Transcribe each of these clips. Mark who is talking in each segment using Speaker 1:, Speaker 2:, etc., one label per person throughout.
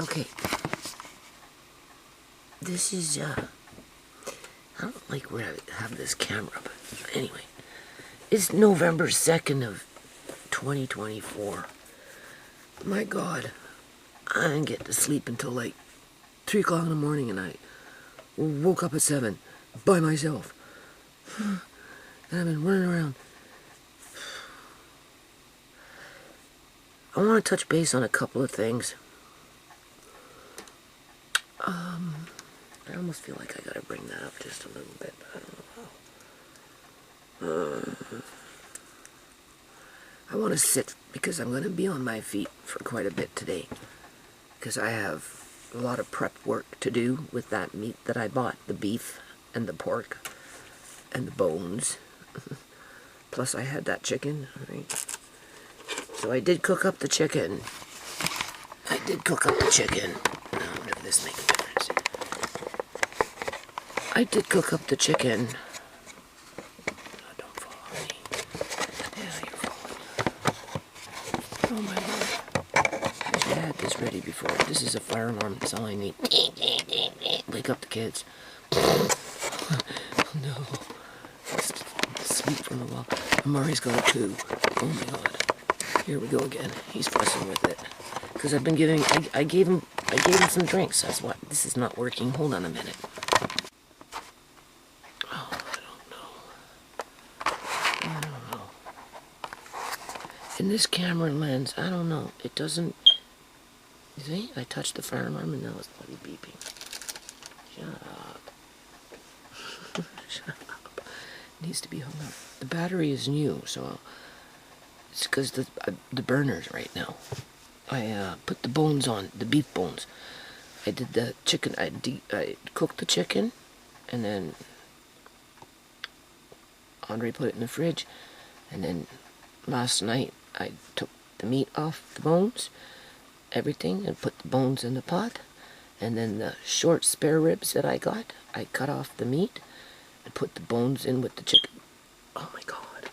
Speaker 1: Okay. This is, I don't like where I have this camera, but anyway. It's November 2nd of 2024. My God. I didn't get to sleep until like 3 o'clock in the morning, and I woke up at 7 by myself. And I've been running around. I want to touch base on a couple of things. I almost feel like I gotta bring that up just a little bit, but I don't know how. I want to sit because I'm going to be on my feet for quite a bit today, because I have a lot of prep work to do with that meat that I bought, the beef and the pork and the bones. Plus I had that chicken, right? So I did cook up the chicken. I don't know if this makes a difference. I did cook up the chicken. Oh, don't follow me. Yeah, you're following. Oh my Lord. I should have had this ready before. This is a fire alarm. That's all I need. Wake up the kids. Oh no. Sleep from the wall. Murray's got a poo. Oh my God. Here we go again. He's fussing with it. Because I've been giving, I gave him some drinks. That's why this is not working. Hold on a minute. Oh, I don't know. In this camera lens, I don't know. It doesn't, you see? I touched the fire alarm and now it's bloody beeping. Shut up. Shut up. It needs to be hung up. The battery is new, so it's because the burner's right now. I put the bones on, the beef bones. I did the chicken, I cooked the chicken, and then Andre put it in the fridge, and then last night I took the meat off the bones, everything, and put the bones in the pot, and then the short spare ribs that I got, I cut off the meat, and put the bones in with the chicken. Oh my God.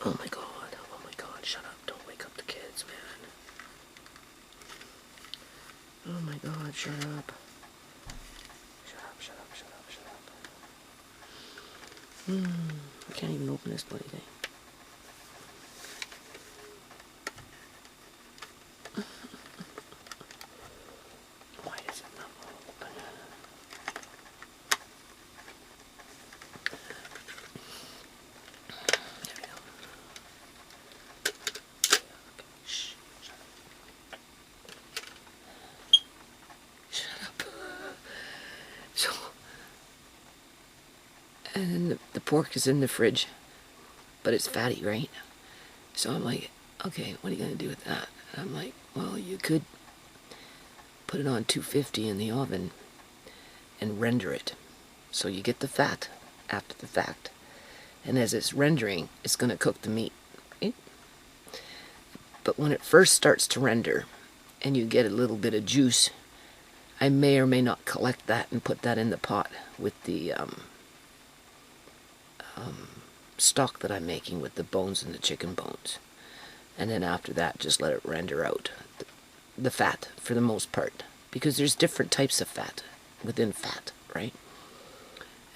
Speaker 1: Oh my God. Oh my God. Shut up. Don't wake up the kids, man. Oh my God. Shut up. Shut up, shut up, shut up, shut up. I can't even open this bloody thing. Why is it not open? There we go. Shh, shut up. So, and then the pork is in the fridge, but it's fatty, right? So I'm like, okay, what are you going to do with that? And I'm like, well, you could put it on 250 in the oven and render it. So you get the fat after the fact. And as it's rendering, it's going to cook the meat, right? But when it first starts to render and you get a little bit of juice, I may or may not collect that and put that in the pot with the stock that I'm making with the bones and the chicken bones. And then after that, just let it render out the fat for the most part. Because there's different types of fat within fat, right?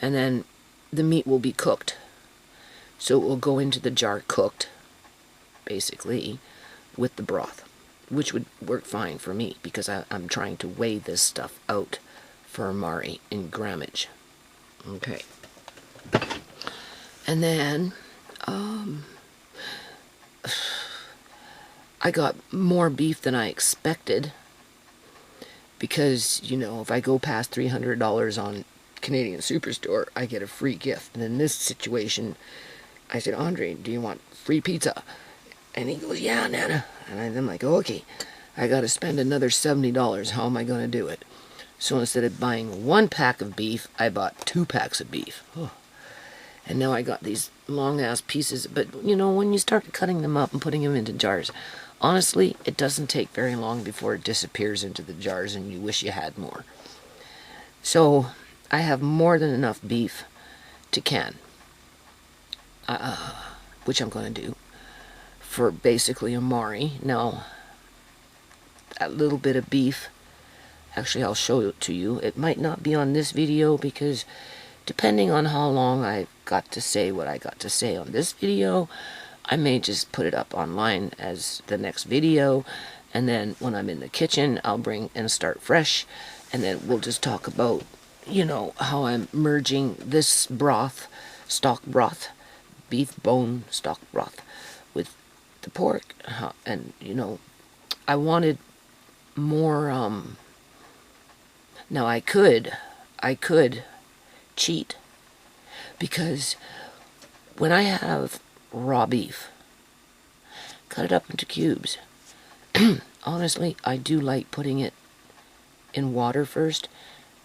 Speaker 1: And then the meat will be cooked. So it will go into the jar cooked, basically, with the broth, which would work fine for me because I'm trying to weigh this stuff out for Mari in grammage. Okay. And then, I got more beef than I expected because, you know, if I go past $300 on Canadian Superstore, I get a free gift. And in this situation, I said, Andre, do you want free pizza? And he goes, yeah, Nana. And I'm like, oh, okay, I got to spend another $70. How am I going to do it? So instead of buying 1 pack of beef, I bought 2 packs of beef. Oh. And now I got these long-ass pieces. But, you know, when you start cutting them up and putting them into jars, honestly, it doesn't take very long before it disappears into the jars and you wish you had more. So I have more than enough beef to can, which I'm going to do for basically a Mari. Now, that little bit of beef Actually, I'll show it to you. It might not be on this video because depending on how long I got to say what I got to say on this video, I may just put it up online as the next video, and then when I'm in the kitchen, I'll bring and start fresh, and then we'll just talk about, you know, how I'm merging this broth, stock broth, beef bone stock broth, with the pork. And, you know, I wanted more, now I could cheat, because when I have raw beef, cut it up into cubes. Honestly, I do like putting it in water first,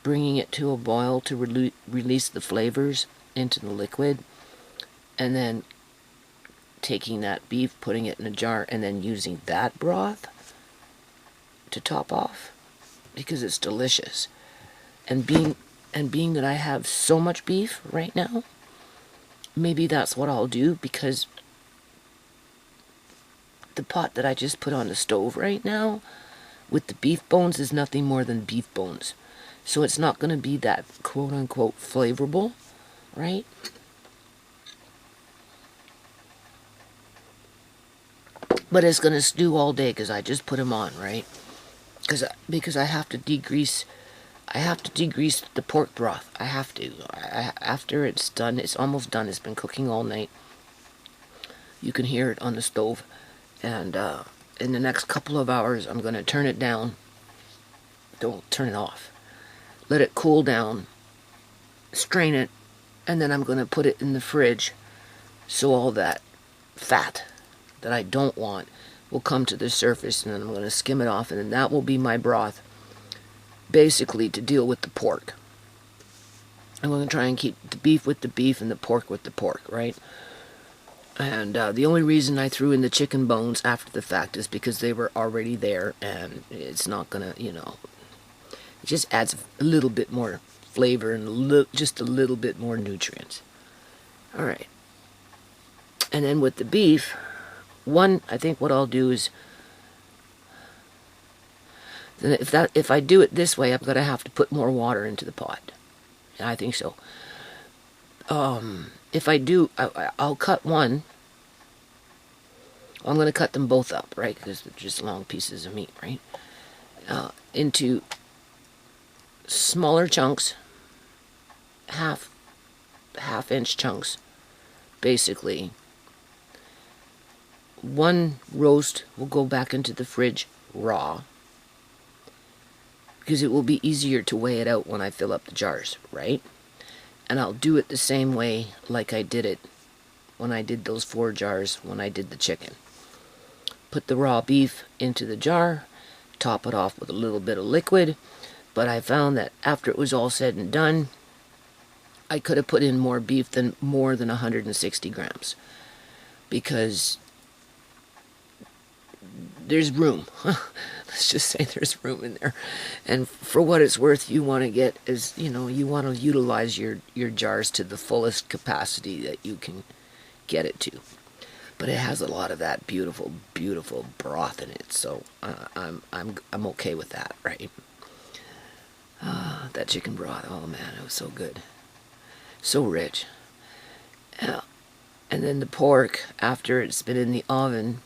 Speaker 1: bringing it to a boil to release the flavors into the liquid, and then taking that beef, putting it in a jar, and then using that broth to top off, because it's delicious. And being that I have so much beef right now, maybe that's what I'll do, because the pot that I just put on the stove right now with the beef bones is nothing more than beef bones. So it's not going to be that quote-unquote flavorful, right? But it's going to stew all day because I just put them on, right? Because I have to degrease. I have to degrease the pork broth. I have to. After it's done, it's almost done. It's been cooking all night. You can hear it on the stove. And in the next couple of hours, I'm going to turn it down. Don't turn it off. Let it cool down. Strain it. And then I'm going to put it in the fridge so all that fat that I don't want will come to the surface. And then I'm going to skim it off. And then that will be my broth, basically to deal with the pork. I'm going to try and keep the beef with the beef and the pork with the pork, right? And the only reason I threw in the chicken bones after the fact is because they were already there, and it's not going to, you know, it just adds a little bit more flavor and just a little bit more nutrients. Alright. And then with the beef, I think what I'll do is, if I do it this way, I'm going to have to put more water into the pot. I think so. If I do, I'll cut one. I'm going to cut them both up, right? Because they're just long pieces of meat, right? Into smaller chunks, half-inch chunks, basically. One roast will go back into the fridge raw, because it will be easier to weigh it out when I fill up the jars, right? And I'll do it the same way like I did it when I did those 4 jars when I did the chicken. Put the raw beef into the jar, top it off with a little bit of liquid, but I found that after it was all said and done, I could have put in more beef than more than 160 grams, because there's room. Let's just say there's room in there. And for what it's worth, you want to get is, you know, you want to utilize your jars to the fullest capacity that you can get it to. But it has a lot of that beautiful, beautiful broth in it, so I'm okay with that, right? That chicken broth, oh man, it was so good, so rich. And then the pork, after it's been in the oven,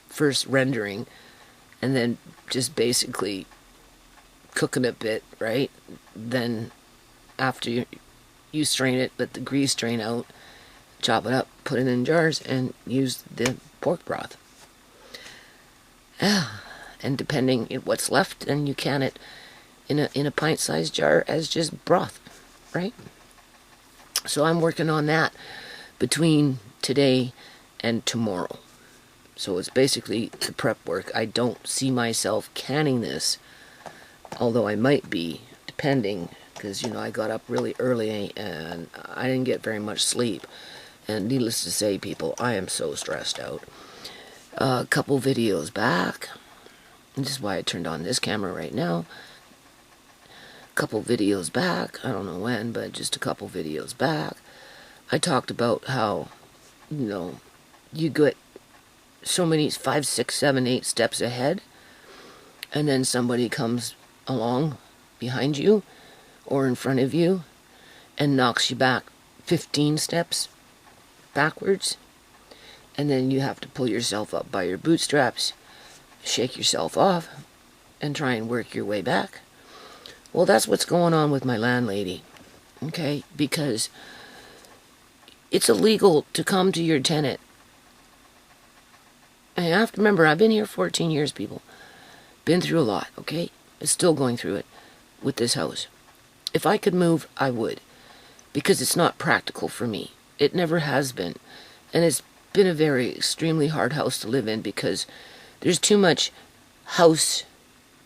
Speaker 1: first rendering, and then just basically cooking a bit, right? Then after you strain it, let the grease drain out, chop it up, put it in jars, and use the pork broth. And depending on what's left, then you can it in a pint-sized jar as just broth, right? So I'm working on that between today and tomorrow. So it's basically the prep work. I don't see myself canning this, although I might be, depending, because, you know, I got up really early and I didn't get very much sleep. And needless to say, people, I am so stressed out. A couple videos back, this is why I turned on this camera right now. A couple videos back, I don't know when, but just a couple videos back, I talked about how, you know, you get so many 5, 6, 7, 8 steps ahead, and then somebody comes along behind you or in front of you and knocks you back 15 steps backwards, and then you have to pull yourself up by your bootstraps, shake yourself off, and try and work your way back. Well, that's what's going on with my landlady, okay? Because it's illegal to come to your tenant. And you have to remember, I've been here 14 years, people. Been through a lot, okay? I'm still going through it with this house. If I could move, I would. Because it's not practical for me. It never has been. And it's been a very extremely hard house to live in because there's too much house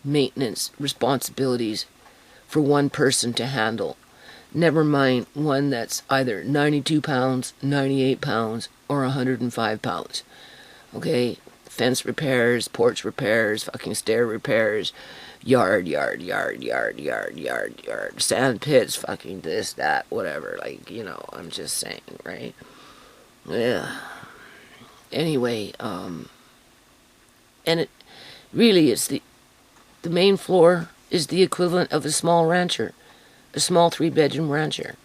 Speaker 1: maintenance responsibilities for one person to handle. Never mind one that's either 92 pounds, 98 pounds, or 105 pounds. Okay? Fence repairs, porch repairs, fucking stair repairs, yard, sand pits, fucking this, that, whatever. Like, you know, I'm just saying, right? Yeah. Anyway, and it really is the main floor is the equivalent of a small rancher, a small 3-bedroom rancher.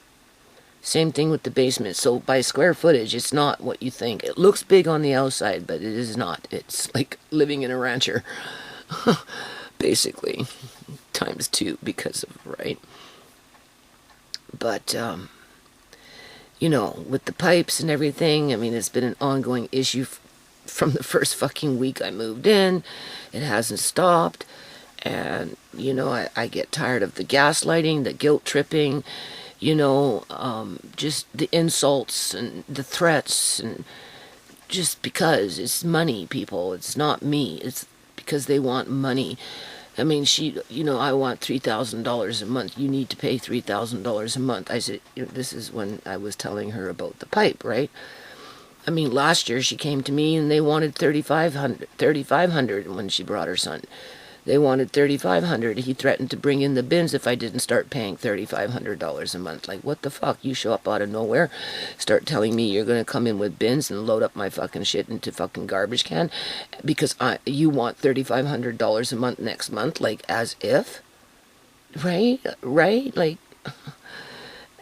Speaker 1: Same thing with the basement. So by square footage, it's not what you think. It looks big on the outside, but it is not. It's like living in a rancher, basically, times 2 because of, right? But, you know, with the pipes and everything, I mean, it's been an ongoing issue from the first fucking week I moved in. It hasn't stopped. And, you know, I get tired of the gaslighting, the guilt tripping, you know, just the insults and the threats, and just because it's money, people. It's not me. It's because they want money. I mean, you know, I want $3,000 a month. You need to pay $3,000 a month. I said, you know, this is when I was telling her about the pipe, right? I mean, last year she came to me and they wanted $3,500 when she brought her son. They wanted $3,500. He threatened to bring in the bins if I didn't start paying $3,500 a month. Like, what the fuck? You show up out of nowhere, start telling me you're going to come in with bins and load up my fucking shit into fucking garbage can because you want $3,500 a month next month, like, as if? Right? Like,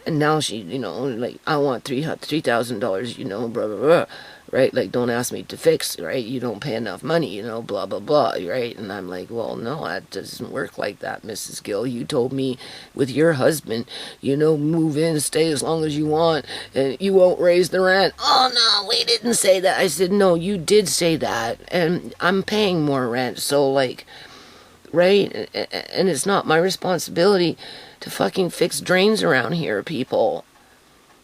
Speaker 1: and now she, you know, like, I want $3,000, you know, blah, blah, blah. Right? Like, don't ask me to fix, right? You don't pay enough money, you know, blah, blah, blah, right? And I'm like, well, no, that doesn't work like that, Mrs. Gill. You told me with your husband, you know, move in, stay as long as you want, and you won't raise the rent. Oh, no, we didn't say that. I said, no, you did say that, and I'm paying more rent, so, like, right? And it's not my responsibility to fucking fix drains around here, people.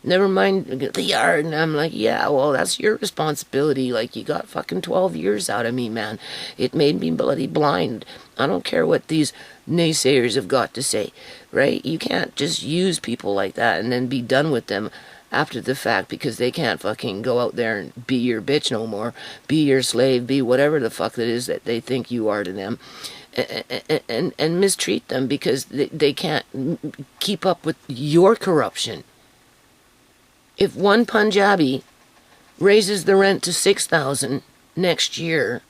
Speaker 1: Never mind the yard. And I'm like, yeah, well, that's your responsibility. Like, you got fucking 12 years out of me, man. It made me bloody blind. I don't care what these naysayers have got to say, right? You can't just use people like that and then be done with them after the fact because they can't fucking go out there and be your bitch no more, be your slave, be whatever the fuck it is that they think you are to them. And mistreat them because they can't keep up with your corruption. If one Punjabi raises the rent to $6,000 next year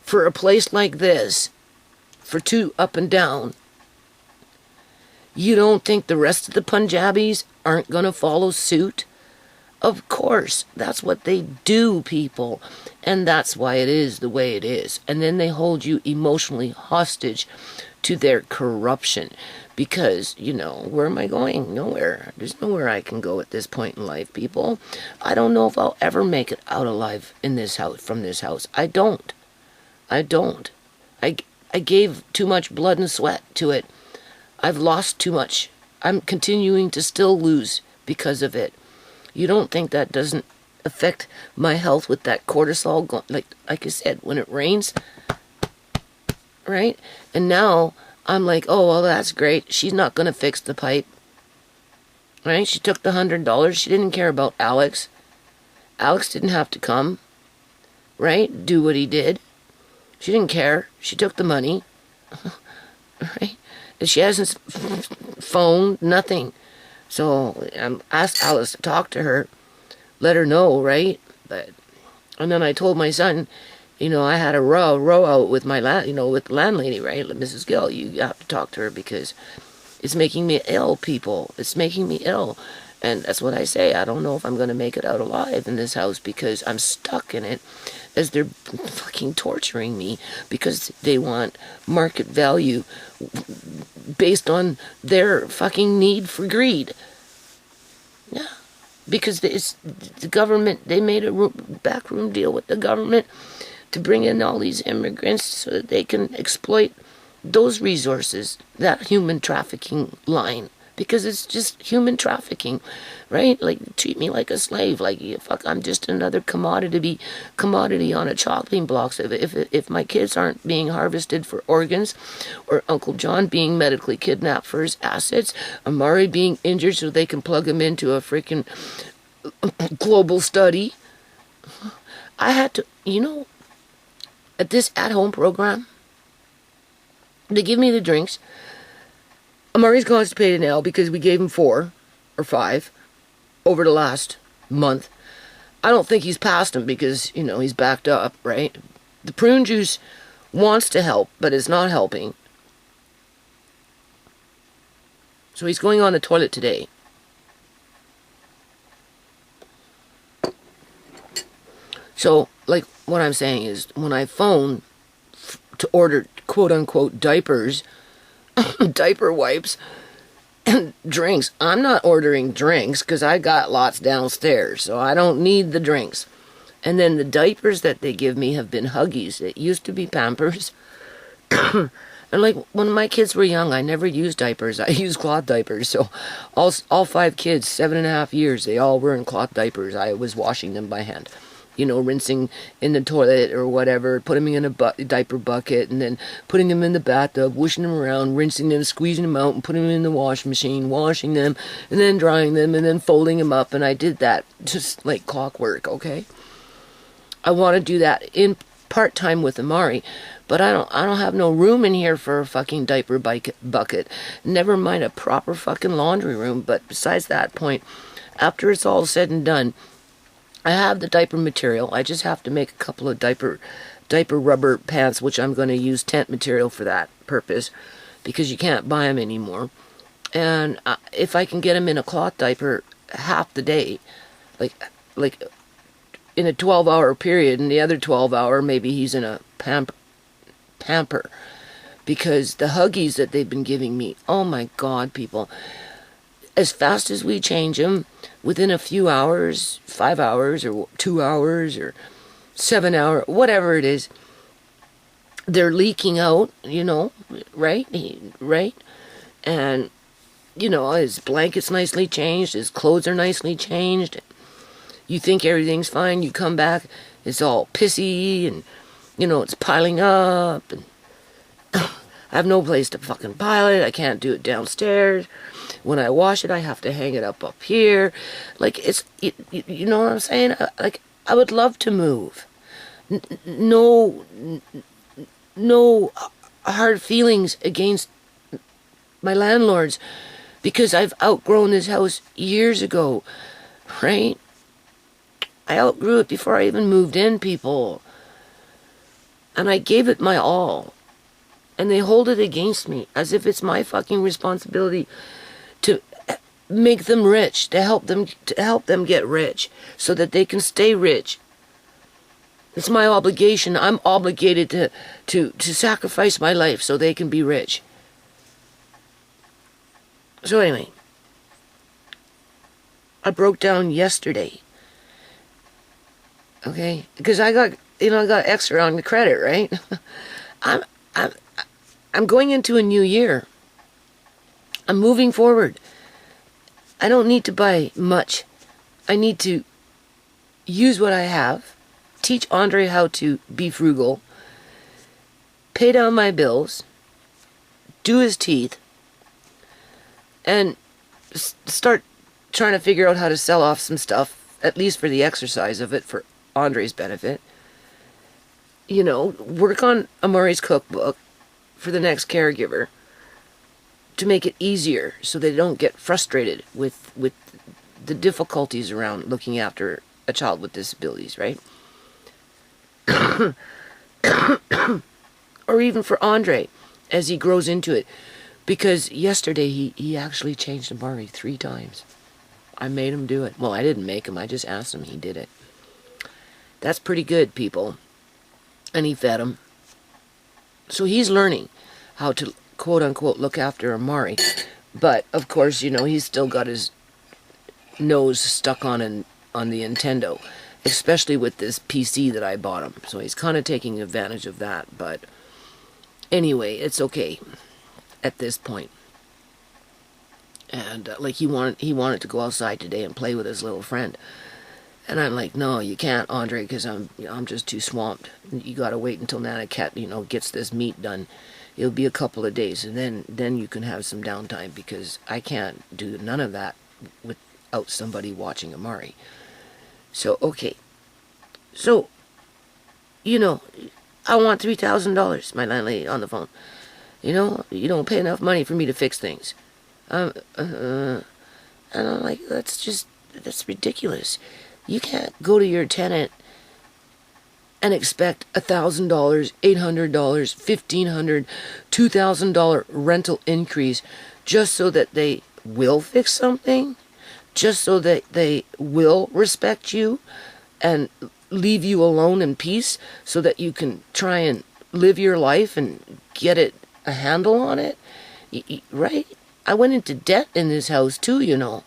Speaker 1: for a place like this, for 2 up and down, you don't think the rest of the Punjabis aren't going to follow suit? Of course, that's what they do, people. And that's why it is the way it is. And then they hold you emotionally hostage to their corruption. Because, you know, where am I going? Nowhere. There's nowhere I can go at this point in life, people. I don't know if I'll ever make it out alive in this house, from this house. I don't. I gave too much blood and sweat to it. I've lost too much. I'm continuing to still lose because of it. You don't think that doesn't affect my health with that cortisol? Like I said, when it rains, right? And now I'm like, oh, well, that's great. She's not going to fix the pipe. Right? She took the $100. She didn't care about Alex. Alex didn't have to come. Right? Do what he did. She didn't care. She took the money. Right? And she hasn't phoned, nothing. So I asked Alice to talk to her. Let her know, right? And then I told my son, you know, I had a row out with my with the landlady, right? Mrs. Gill, you have to talk to her because It's making me ill, people. It's making me ill. And that's what I say. I don't know if I'm going to make it out alive in this house because I'm stuck in it as they're fucking torturing me because they want market value based on their fucking need for greed. Yeah. Because the government, they made a backroom deal with the government to bring in all these immigrants so that they can exploit those resources, that human trafficking line. Because it's just human trafficking, right? Like, treat me like a slave. Like, fuck, I'm just another commodity on a chopping block. So if my kids aren't being harvested for organs, or Uncle John being medically kidnapped for his assets, Amari being injured so they can plug him into a freaking global study, I had to, at this at-home program, they give me the drinks. Amari's constipated now because we gave him 4 or 5 over the last month. I don't think he's passed him because, he's backed up, right? The prune juice wants to help, but it's not helping. So he's going on the toilet today. So, like, what I'm saying is, when I phone to order quote-unquote diapers, diaper wipes, and drinks, I'm not ordering drinks because I got lots downstairs, so I don't need the drinks. And then the diapers that they give me have been Huggies. It used to be Pampers. And like, when my kids were young, I never used diapers. I used cloth diapers. So all 5 kids, 7.5 years, they all were in cloth diapers. I was washing them by hand. Rinsing in the toilet or whatever, putting them in a diaper bucket, and then putting them in the bathtub, wishing them around, rinsing them, squeezing them out, and putting them in the washing machine, washing them, and then drying them, and then folding them up. And I did that just like clockwork, okay? I want to do that in part-time with Amari, but I don't have no room in here for a fucking diaper bucket. Never mind a proper fucking laundry room. But besides that point, after it's all said and done, I have the diaper material. I just have to make a couple of diaper rubber pants, which I'm going to use tent material for that purpose, because you can't buy them anymore. And if I can get him in a cloth diaper half the day, like in a 12-hour period, and the other 12-hour, maybe he's in a pamper. Because the Huggies that they've been giving me, oh my God, people, as fast as we change them, within a few hours, 5 hours, or 2 hours, or 7 hours, whatever it is, they're leaking out, right? And, his blanket's nicely changed, his clothes are nicely changed. You think everything's fine, you come back, it's all pissy, and, it's piling up, and I have no place to fucking pile it, I can't do it downstairs. When I wash it, I have to hang it up here. Like, you know what I'm saying? Like, I would love to move. No hard feelings against my landlords, because I've outgrown this house years ago, right? I outgrew it before I even moved in, people. And I gave it my all. And they hold it against me as if it's my fucking responsibility to make them rich, to help them get rich so that they can stay rich. It's my obligation. I'm obligated to sacrifice my life so they can be rich. So anyway, I broke down yesterday. Okay? Because I got extra on the credit, right? I'm going into a new year. I'm moving forward. I don't need to buy much. I need to use what I have, teach Andre how to be frugal, pay down my bills, do his teeth, and start trying to figure out how to sell off some stuff, at least for the exercise of it, for Andre's benefit. Work on Amari's cookbook for the next caregiver, to make it easier so they don't get frustrated with the difficulties around looking after a child with disabilities, right? Or even for Andre, as he grows into it, Because yesterday he actually changed Amari 3 times. I made him do it. Well, I didn't make him. I just asked him. He did it. That's pretty good, people. And he fed him. So he's learning how to, quote-unquote, look after Amari. But, of course, you know, he's still got his nose stuck on the Nintendo. Especially with this PC that I bought him. So he's kind of taking advantage of that. But anyway, it's okay at this point. And like he wanted to go outside today and play with his little friend. And I'm like, no, you can't, Andre, because I'm just too swamped. You got to wait until Nana Cat, you know, gets this meat done. It'll be a couple of days, and then you can have some downtime, because I can't do none of that without somebody watching Amari. So, okay. So, you know, I want $3,000, my landlady on the phone. You know, you don't pay enough money for me to fix things. And I'm like, that's ridiculous. You can't go to your tenant and expect $1,000, $800, $1,500, $2,000 rental increase just so that they will fix something, just so that they will respect you and leave you alone in peace so that you can try and live your life and get a handle on it, right? I went into debt in this house too, you know,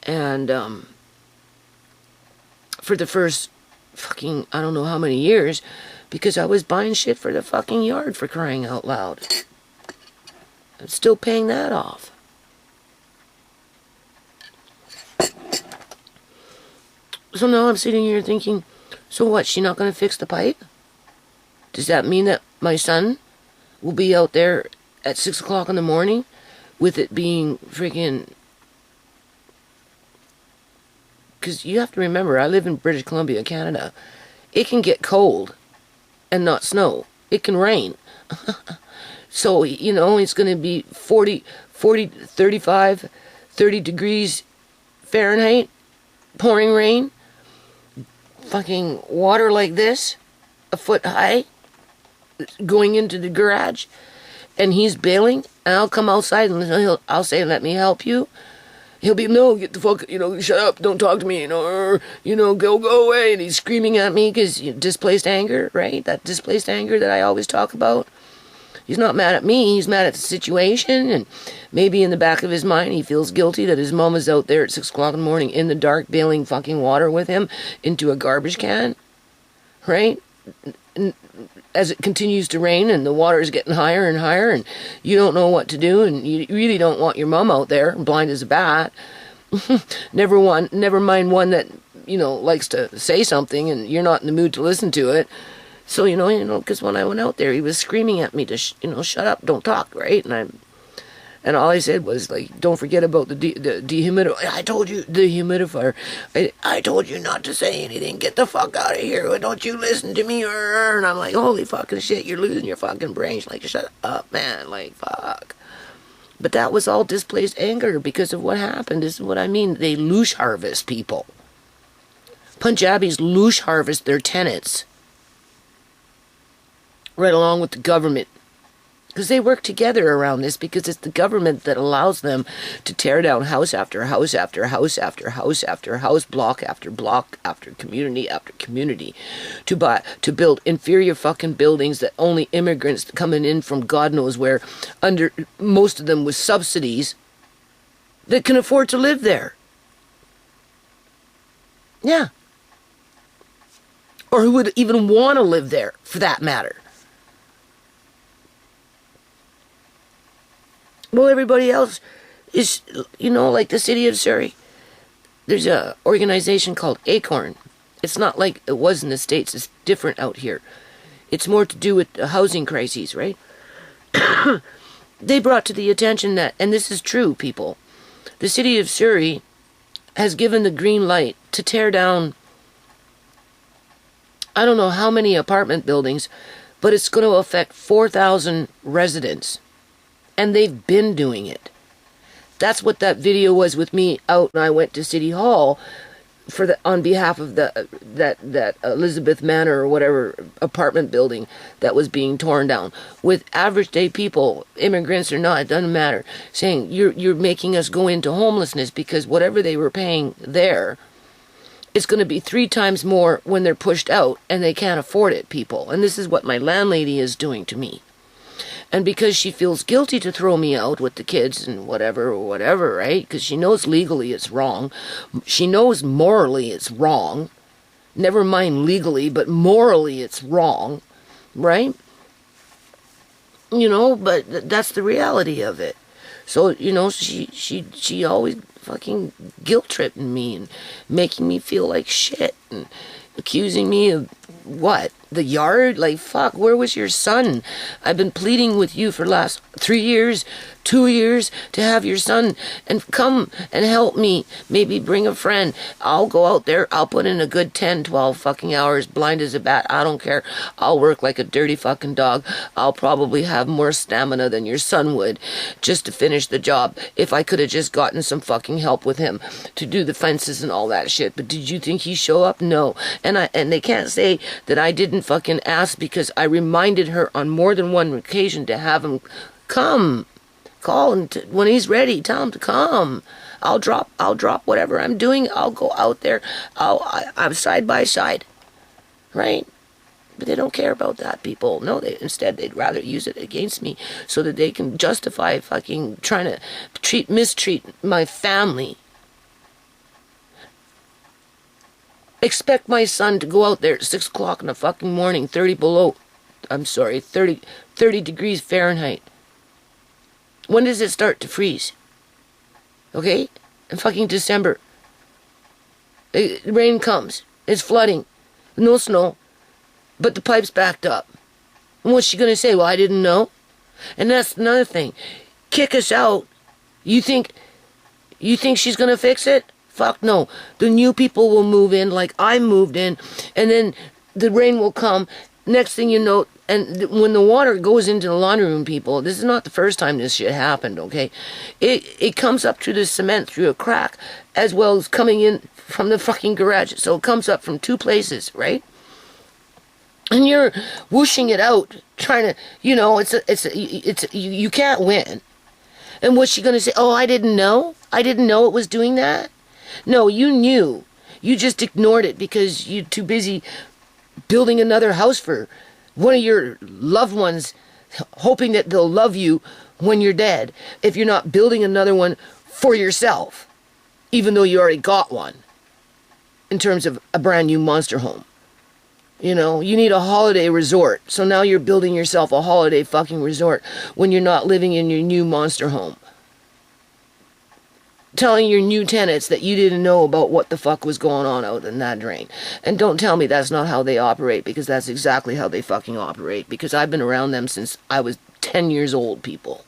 Speaker 1: and for the first fucking, I don't know how many years, because I was buying shit for the fucking yard, for crying out loud. I'm still paying that off. So now I'm sitting here thinking, so what, she not going to fix the pipe? Does that mean that my son will be out there at 6 o'clock in the morning with it being freaking... Because you have to remember, I live in British Columbia, Canada. It can get cold and not snow. It can rain. So, you know, it's going to be 40, 35, 30 degrees Fahrenheit, pouring rain, fucking water like this, a foot high, going into the garage, and he's bailing, and I'll come outside and I'll say, let me help you. He'll be, no, get the fuck, you know, shut up, don't talk to me, you know, go away. And he's screaming at me because displaced anger, right? That displaced anger that I always talk about. He's not mad at me, he's mad at the situation, and maybe in the back of his mind he feels guilty that his mom is out there at 6 o'clock in the morning in the dark bailing fucking water with him into a garbage can, right? As it continues to rain and the water is getting higher and higher and you don't know what to do and you really don't want your mom out there blind as a bat. Never mind one that, you know, likes to say something and you're not in the mood to listen to it. So, you know, because when I went out there, he was screaming at me to, shut up, don't talk, right? And all I said was, like, don't forget about the dehumidifier. I told you, the humidifier. I told you not to say anything. Get the fuck out of here. Don't you listen to me. And I'm like, holy fucking shit, you're losing your fucking brains. Like, shut up, man. Like, fuck. But that was all displaced anger because of what happened. This is what I mean. They loosh harvest people. Punjabis loosh harvest their tenants. Right along with the government. Because they work together around this, because it's the government that allows them to tear down house after house after house after house after house, block after block after community, to build inferior fucking buildings that only immigrants coming in from God knows where, under most of them with subsidies, that can afford to live there. Yeah. Or who would even want to live there, for that matter. Well, everybody else is, like the city of Surrey. There's a organization called Acorn. It's not like it was in the States. It's different out here. It's more to do with the housing crises, right? They brought to the attention that, and this is true, people, the city of Surrey has given the green light to tear down, I don't know how many apartment buildings, but it's going to affect 4,000 residents. And they've been doing it. That's what that video was with me out and I went to City Hall on behalf of that Elizabeth Manor or whatever apartment building that was being torn down, with average day people, immigrants or not, it doesn't matter, saying you're making us go into homelessness because whatever they were paying there, it's going to be 3 times more when they're pushed out and they can't afford it, people. And this is what my landlady is doing to me. And because she feels guilty to throw me out with the kids and whatever, right? Because she knows legally it's wrong. She knows morally it's wrong. Never mind legally, but morally it's wrong, right? You know, but that's the reality of it. So, you know, she always fucking guilt-tripping me and making me feel like shit and accusing me of what? The yard? Like, fuck, where was your son? I've been pleading with you for the last 3 years, 2 years to have your son and come and help me. Maybe bring a friend. I'll go out there. I'll put in a good 10, 12 fucking hours, blind as a bat. I don't care. I'll work like a dirty fucking dog. I'll probably have more stamina than your son would just to finish the job if I could have just gotten some fucking help with him to do the fences and all that shit. But did you think he'd show up? No. And they can't say that I didn't fucking ask, because I reminded her on more than one occasion to have him come. Call him when he's ready. Tell him to come. I'll drop whatever I'm doing. I'll go out there. I'm side by side, right? But they don't care about that, people. No, instead they'd rather use it against me so that they can justify fucking trying to mistreat my family. Expect my son to go out there at 6 o'clock in the fucking morning, 30 degrees Fahrenheit. When does it start to freeze? Okay? In fucking December. Rain comes. It's flooding. No snow. But the pipe's backed up. And what's she gonna say? Well, I didn't know. And that's another thing. Kick us out. You think she's gonna fix it? Fuck no. The new people will move in like I moved in, and then the rain will come. Next thing you know, and when the water goes into the laundry room, people, this is not the first time this shit happened, okay? It comes up through the cement through a crack, as well as coming in from the fucking garage. So it comes up from 2 places, right? And you're whooshing it out, trying to, you know, you can't win. And what's she gonna say? Oh, I didn't know? I didn't know it was doing that? No, you knew. You just ignored it because you're too busy building another house for one of your loved ones, hoping that they'll love you when you're dead, if you're not building another one for yourself, even though you already got one, in terms of a brand new monster home. You know, you need a holiday resort, so now you're building yourself a holiday fucking resort when you're not living in your new monster home. Telling your new tenants that you didn't know about what the fuck was going on out in that drain. And don't tell me that's not how they operate, because that's exactly how they fucking operate, because I've been around them since I was 10 years old, people.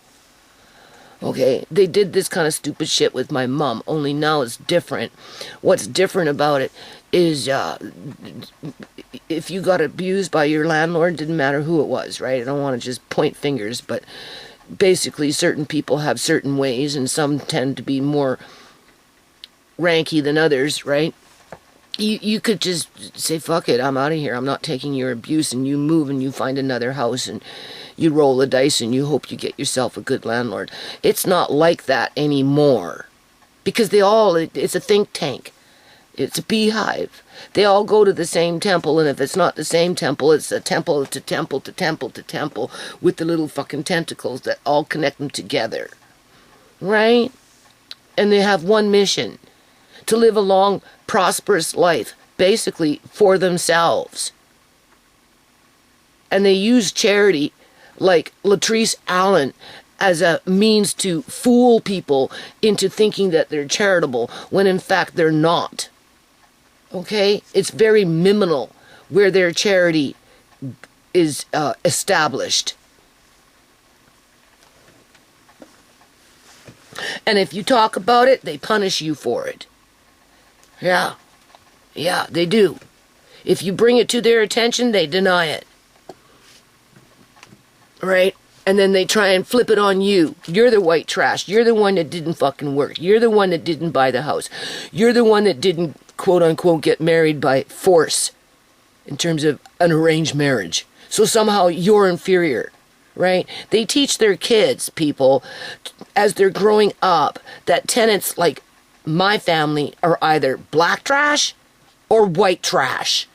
Speaker 1: Okay, they did this kind of stupid shit with my mom, only now it's different. What's different about it is if you got abused by your landlord, didn't matter who it was, right? I don't want to just point fingers, but basically certain people have certain ways, and some tend to be more ranky than others, right? You could just say, fuck it, I'm out of here, I'm not taking your abuse, and you move and you find another house and you roll the dice and you hope you get yourself a good landlord. It's not like that anymore, because it's a think tank. It's a beehive. They all go to the same temple, and if it's not the same temple, it's a temple to temple to temple to temple with the little fucking tentacles that all connect them together. Right? And they have one mission: to live a long, prosperous life, basically for themselves. And they use charity, like Latrice Allen, as a means to fool people into thinking that they're charitable, when in fact they're not. Okay? It's very minimal where their charity is established. And if you talk about it, they punish you for it. Yeah, they do. If you bring it to their attention, they deny it. Right? And then they try and flip it on you. You're the white trash. You're the one that didn't fucking work. You're the one that didn't buy the house. You're the one that didn't quote unquote get married by force in terms of an arranged marriage. So somehow you're inferior, right? They teach their kids, people, as they're growing up, that tenants like my family are either black trash or white trash.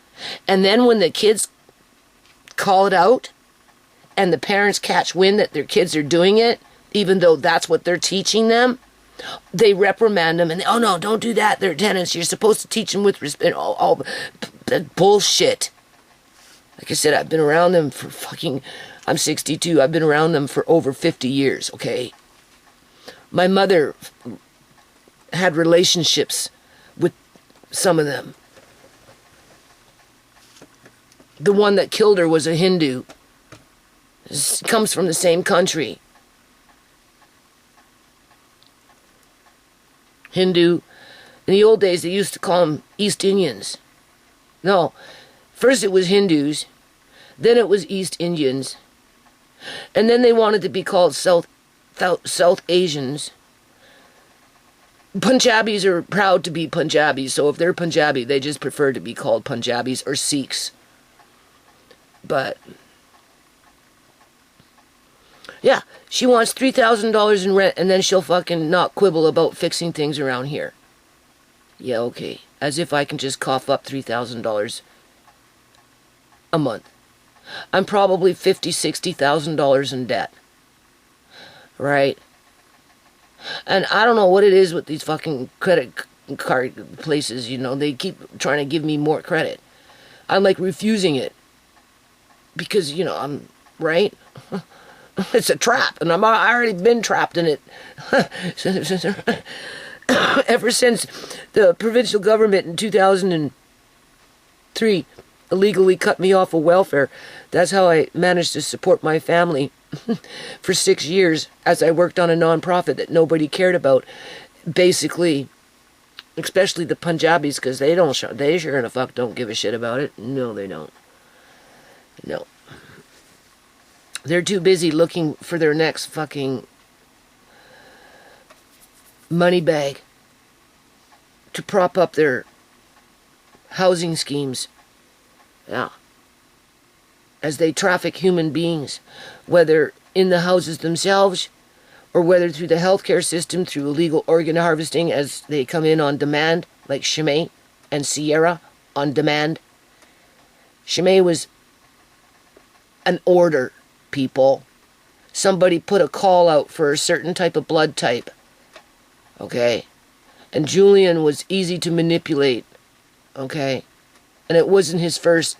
Speaker 1: And then when the kids call it out and the parents catch wind that their kids are doing it, even though that's what they're teaching them, they reprimand them and, oh no, don't do that. They're tenants. You're supposed to teach them with respect. All that bullshit. Like I said, I've been around them for I'm 62. I've been around them for over 50 years, okay? My mother had relationships with some of them. The one that killed her was a Hindu. Comes from the same country. Hindu. In the old days, they used to call them East Indians. No, first it was Hindus, then it was East Indians, and then they wanted to be called South Asians. Punjabis are proud to be Punjabis, so if they're Punjabi, they just prefer to be called Punjabis or Sikhs. But yeah, she wants $3,000 in rent, and then she'll fucking not quibble about fixing things around here. Yeah, okay. As if I can just cough up $3,000 a month. I'm probably $50,000, $60,000 in debt. Right? And I don't know what it is with these fucking credit card places, you know. They keep trying to give me more credit. I'm like refusing it. Because, you know, I'm, right? It's a trap, and I already been trapped in it. Ever since the provincial government in 2003 illegally cut me off of welfare, that's how I managed to support my family for 6 years as I worked on a non-profit that nobody cared about. Basically, especially the Punjabis, because they sure in the fuck don't give a shit about it. No, they don't. No. They're too busy looking for their next fucking money bag to prop up their housing schemes. Yeah. As they traffic human beings, whether in the houses themselves or whether through the healthcare system, through illegal organ harvesting as they come in on demand, like Chimay and Sierra on demand. Chimay was an order, people. Somebody put a call out for a certain type of blood type. Okay? And Julian was easy to manipulate. Okay? And it wasn't his first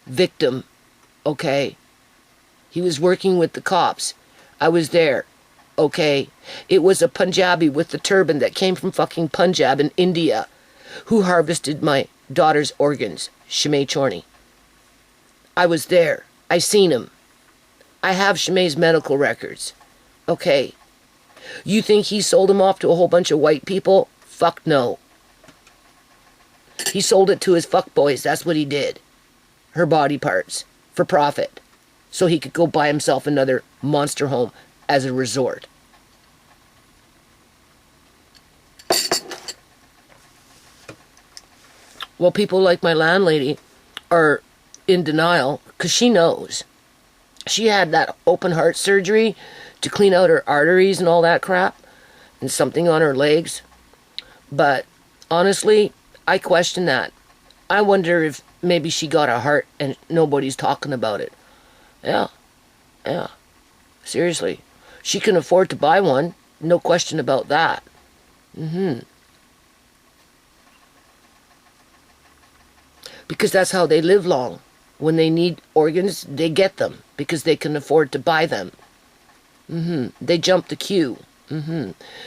Speaker 1: victim. Okay? He was working with the cops. I was there. Okay? It was a Punjabi with the turban that came from fucking Punjab in India who harvested my daughter's organs. Chimay Chorney. I was there. I seen him. I have Chimay's medical records. Okay. You think he sold him off to a whole bunch of white people? Fuck no. He sold it to his fuckboys. That's what he did. Her body parts. For profit. So he could go buy himself another monster home as a resort. Well, people like my landlady are in denial because she knows. She had that open heart surgery to clean out her arteries and all that crap and something on her legs. But honestly, I question that. I wonder if maybe she got a heart and nobody's talking about it. Yeah. Yeah. Seriously. She can afford to buy one. No question about that. Because that's how they live long. When they need organs, they get them because they can afford to buy them. They jump the queue.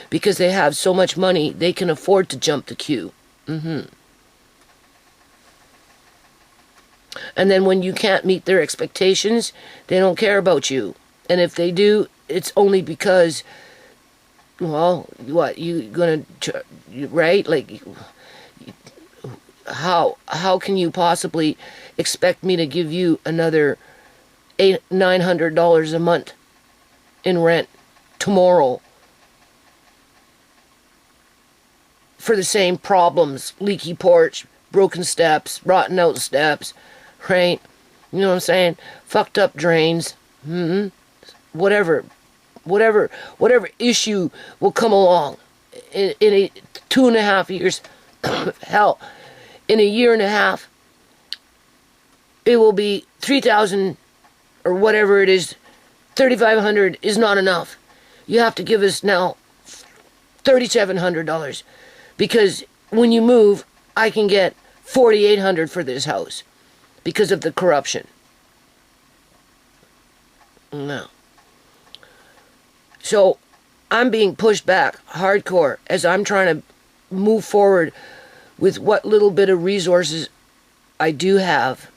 Speaker 1: Because they have so much money, they can afford to jump the queue. And then when you can't meet their expectations, they don't care about you. And if they do, it's only because, well, what, you gonna, right? Like, how can you possibly expect me to give you another $900 a month in rent tomorrow for the same problems. Leaky porch, broken steps, rotten out steps, right? You know what I'm saying? Fucked up drains. Whatever issue will come along in 2.5 years. Hell, in a year and a half, it will be 3,000 or whatever it is. 3,500 is not enough. You have to give us now $3,700, because when you move, I can get $4,800 for this house because of the corruption. No. So I'm being pushed back hardcore as I'm trying to move forward with what little bit of resources I do have.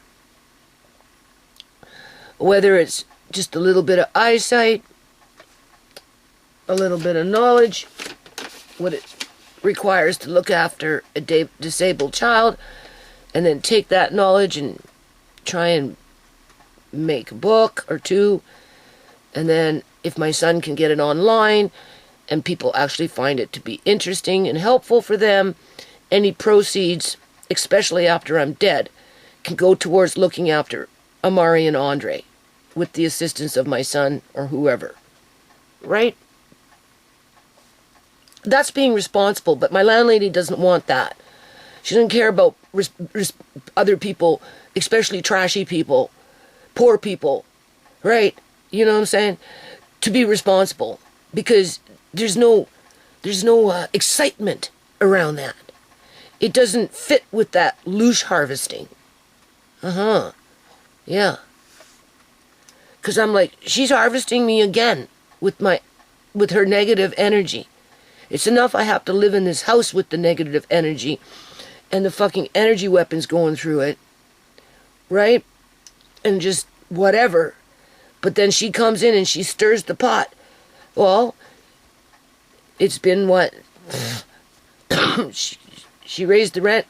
Speaker 1: Whether it's just a little bit of eyesight, a little bit of knowledge, what it requires to look after a disabled child, and then take that knowledge and try and make a book or two, and then if my son can get it online and people actually find it to be interesting and helpful for them, any proceeds, especially after I'm dead, can go towards looking after Amari and Andre with the assistance of my son or whoever. Right? That's being responsible, but my landlady doesn't want that. She doesn't care about other people, especially trashy people, poor people, right? You know what I'm saying? To be responsible, because there's no excitement around that. It doesn't fit with that loosh harvesting. Yeah. Because I'm like, she's harvesting me again with her negative energy. It's enough I have to live in this house with the negative energy and the fucking energy weapons going through it, right? And just whatever. But then she comes in and she stirs the pot. Well, it's been what? She raised the rent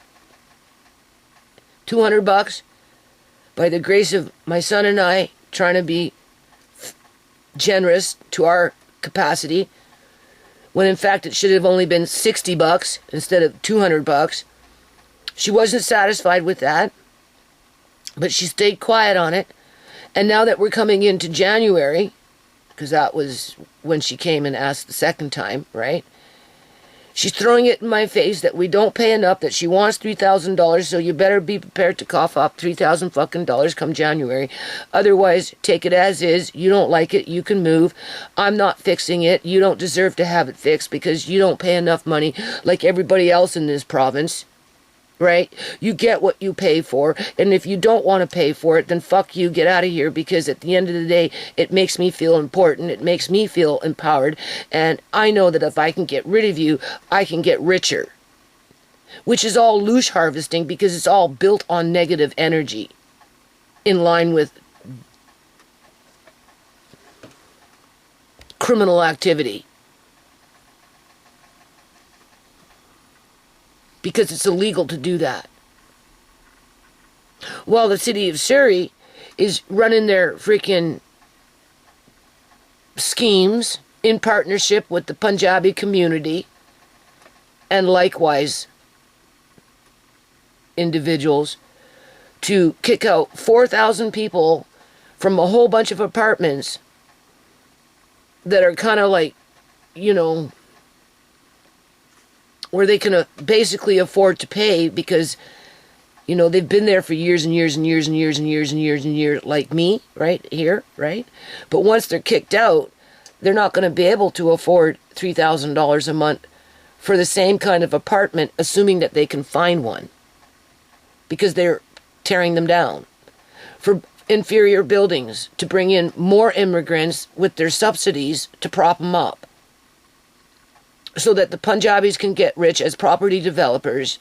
Speaker 1: $200 by the grace of my son and I trying to be generous to our capacity, when in fact it should have only been $60 instead of $200. She wasn't satisfied with that, but she stayed quiet on it. And now that we're coming into January, because that was when she came and asked the second time, right? She's throwing it in my face that we don't pay enough, that she wants $3,000, so you better be prepared to cough up $3,000 fucking dollars come January. Otherwise, take it as is. You don't like it, you can move. I'm not fixing it. You don't deserve to have it fixed because you don't pay enough money like everybody else in this province. Right? You get what you pay for, and if you don't want to pay for it, then fuck you, get out of here, because at the end of the day, it makes me feel important, it makes me feel empowered, and I know that if I can get rid of you, I can get richer. Which is all loosh harvesting, because it's all built on negative energy, in line with criminal activity. Because it's illegal to do that. While the city of Surrey is running their freaking schemes in partnership with the Punjabi community and likewise individuals to kick out 4,000 people from a whole bunch of apartments that are kind of like, you know, where they can basically afford to pay because, you know, they've been there for years and years and years and years and years and years and years, like me, right here, right? But once they're kicked out, they're not going to be able to afford $3,000 a month for the same kind of apartment, assuming that they can find one, because they're tearing them down. For inferior buildings to bring in more immigrants with their subsidies to prop them up, so that the Punjabis can get rich as property developers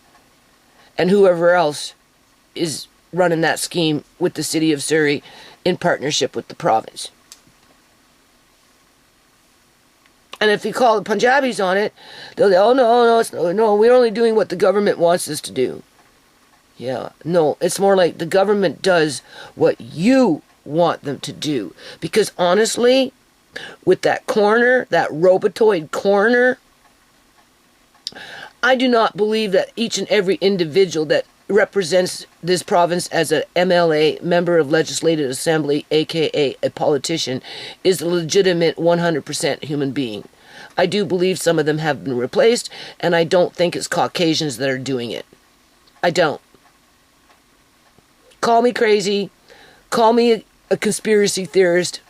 Speaker 1: and whoever else is running that scheme with the city of Surrey in partnership with the province. And if you call the Punjabis on it, they'll say, oh, no, we're only doing what the government wants us to do. Yeah, no, it's more like the government does what you want them to do. Because honestly, with that corner, that robotoid corner, I do not believe that each and every individual that represents this province as a MLA, member of Legislative Assembly, aka a politician, is a legitimate 100% human being. I do believe some of them have been replaced, and I don't think it's Caucasians that are doing it. I don't. Call me crazy, call me a conspiracy theorist.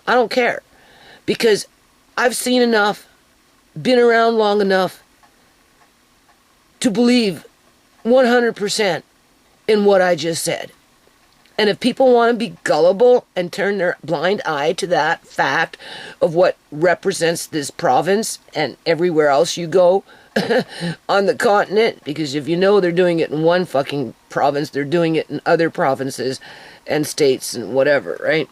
Speaker 1: I don't care. Because I've seen enough, been around long enough to believe 100% in what I just said. And if people want to be gullible and turn their blind eye to that fact of what represents this province and everywhere else you go on the continent, because if you know they're doing it in one fucking province, they're doing it in other provinces and states and whatever, right?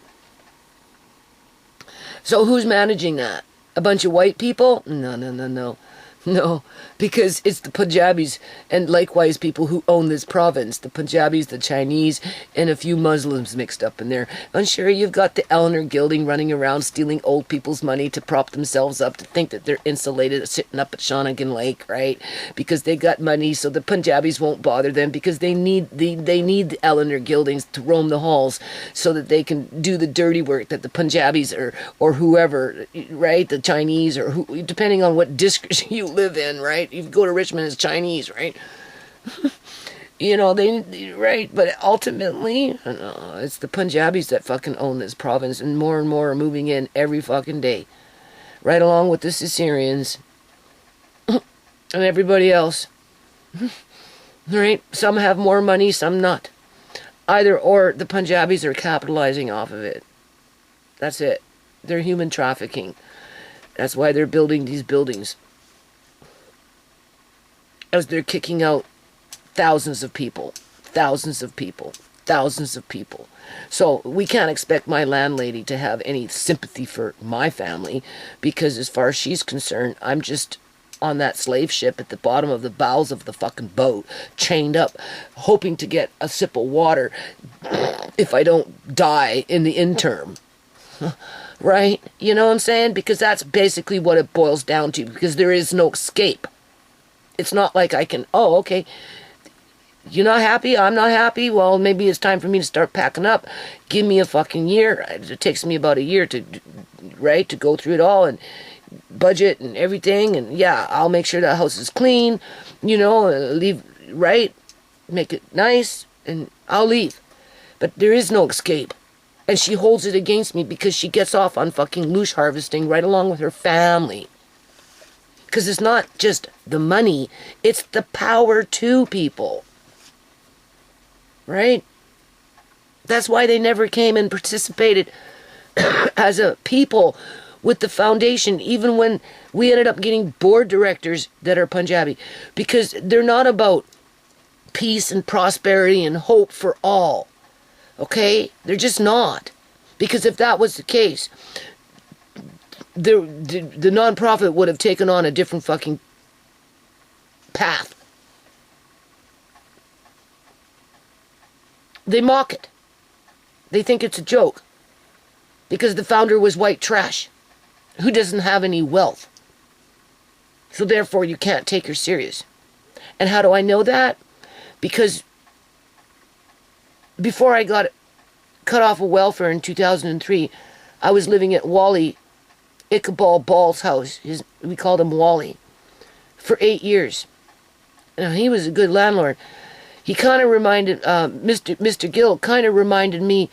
Speaker 1: So who's managing that? A bunch of white people? No. No, because it's the Punjabis and likewise people who own this province. The Punjabis, the Chinese, and a few Muslims mixed up in there. And sure, you've got the Eleanor Gilding running around stealing old people's money to prop themselves up to think that they're insulated sitting up at Shawnigan Lake, right? Because they got money, so the Punjabis won't bother them because they need the Eleanor Gildings to roam the halls so that they can do the dirty work that the Punjabis or whoever, right? The Chinese or who, depending on what district you live in, right? You go to Richmond, it's Chinese, right? You know, right? But ultimately, it's the Punjabis that fucking own this province, and more are moving in every fucking day, right along with the Caesareans and everybody else, right? Some have more money, some not. Either or, the Punjabis are capitalizing off of it. That's it. They're human trafficking. That's why they're building these buildings. As they're kicking out thousands of people. So we can't expect my landlady to have any sympathy for my family because as far as she's concerned, I'm just on that slave ship at the bottom of the bowels of the fucking boat, chained up, hoping to get a sip of water if I don't die in the interim. Right? You know what I'm saying? Because that's basically what it boils down to, because there is no escape. It's not like I can, oh, okay, you're not happy, I'm not happy, well, maybe it's time for me to start packing up. Give me a fucking year. It takes me about a year to, right, to go through it all and budget and everything. And yeah, I'll make sure that house is clean, you know, leave, right, make it nice, and I'll leave. But there is no escape. And she holds it against me because she gets off on fucking loosh harvesting right along with her family. Because it's not just the money, it's the power to people. Right? That's why they never came and participated as a people with the foundation, even when we ended up getting board directors that are Punjabi. Because they're not about peace and prosperity and hope for all. Okay? They're just not. Because if that was the case, the non-profit would have taken on a different fucking path. They mock it. They think it's a joke. Because the founder was white trash, who doesn't have any wealth. So therefore you can't take her serious. And how do I know that? Because before I got cut off of welfare in 2003, I was living at Wally Iqbal Ball's house. We called him Wally. For 8 years. Now, he was a good landlord. He kind of reminded, Mr. Gill kind of reminded me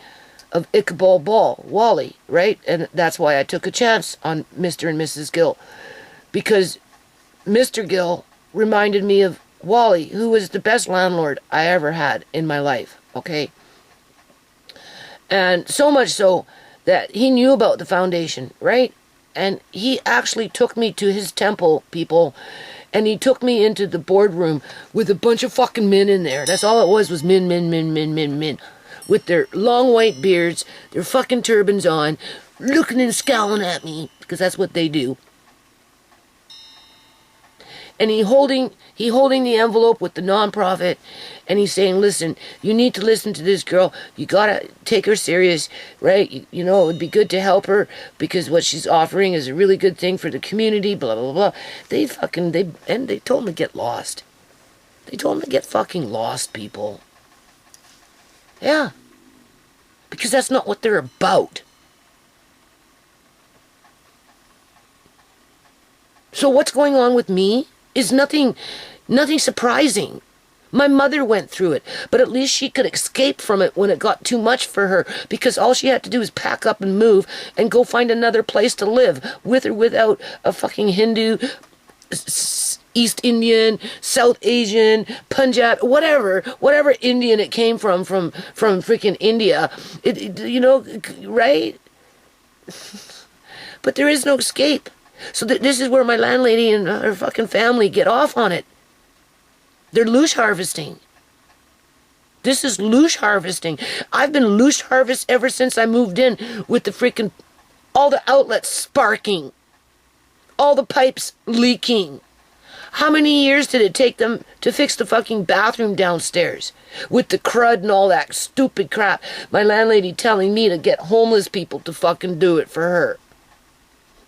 Speaker 1: of Iqbal Ball, Wally, right? And that's why I took a chance on Mr. and Mrs. Gill. Because Mr. Gill reminded me of Wally, who was the best landlord I ever had in my life, okay? And so much so that he knew about the foundation, right? And he actually took me to his temple, people, and he took me into the boardroom with a bunch of fucking men in there. That's all it was men. With their long white beards, their fucking turbans on, looking and scowling at me, because that's what they do. And he holding the envelope with the nonprofit, and he's saying, listen, you need to listen to this girl. You gotta take her serious, right? You know, it would be good to help her because what she's offering is a really good thing for the community, blah, blah, blah. They told him to get lost. They told him to get fucking lost, people. Yeah. Because that's not what they're about. So what's going on with me is nothing surprising. My mother went through it, but at least she could escape from it when it got too much for her, because all she had to do was pack up and move and go find another place to live, with or without a fucking Hindu, East Indian, South Asian, Punjab, whatever Indian it came from freaking India. You know, right? But there is no escape. So this is where my landlady and her fucking family get off on it. They're loosh harvesting. This is loosh harvesting. I've been loosh harvest ever since I moved in, with the freaking, all the outlets sparking, all the pipes leaking. How many years did it take them to fix the fucking bathroom downstairs with the crud and all that stupid crap? My landlady telling me to get homeless people to fucking do it for her.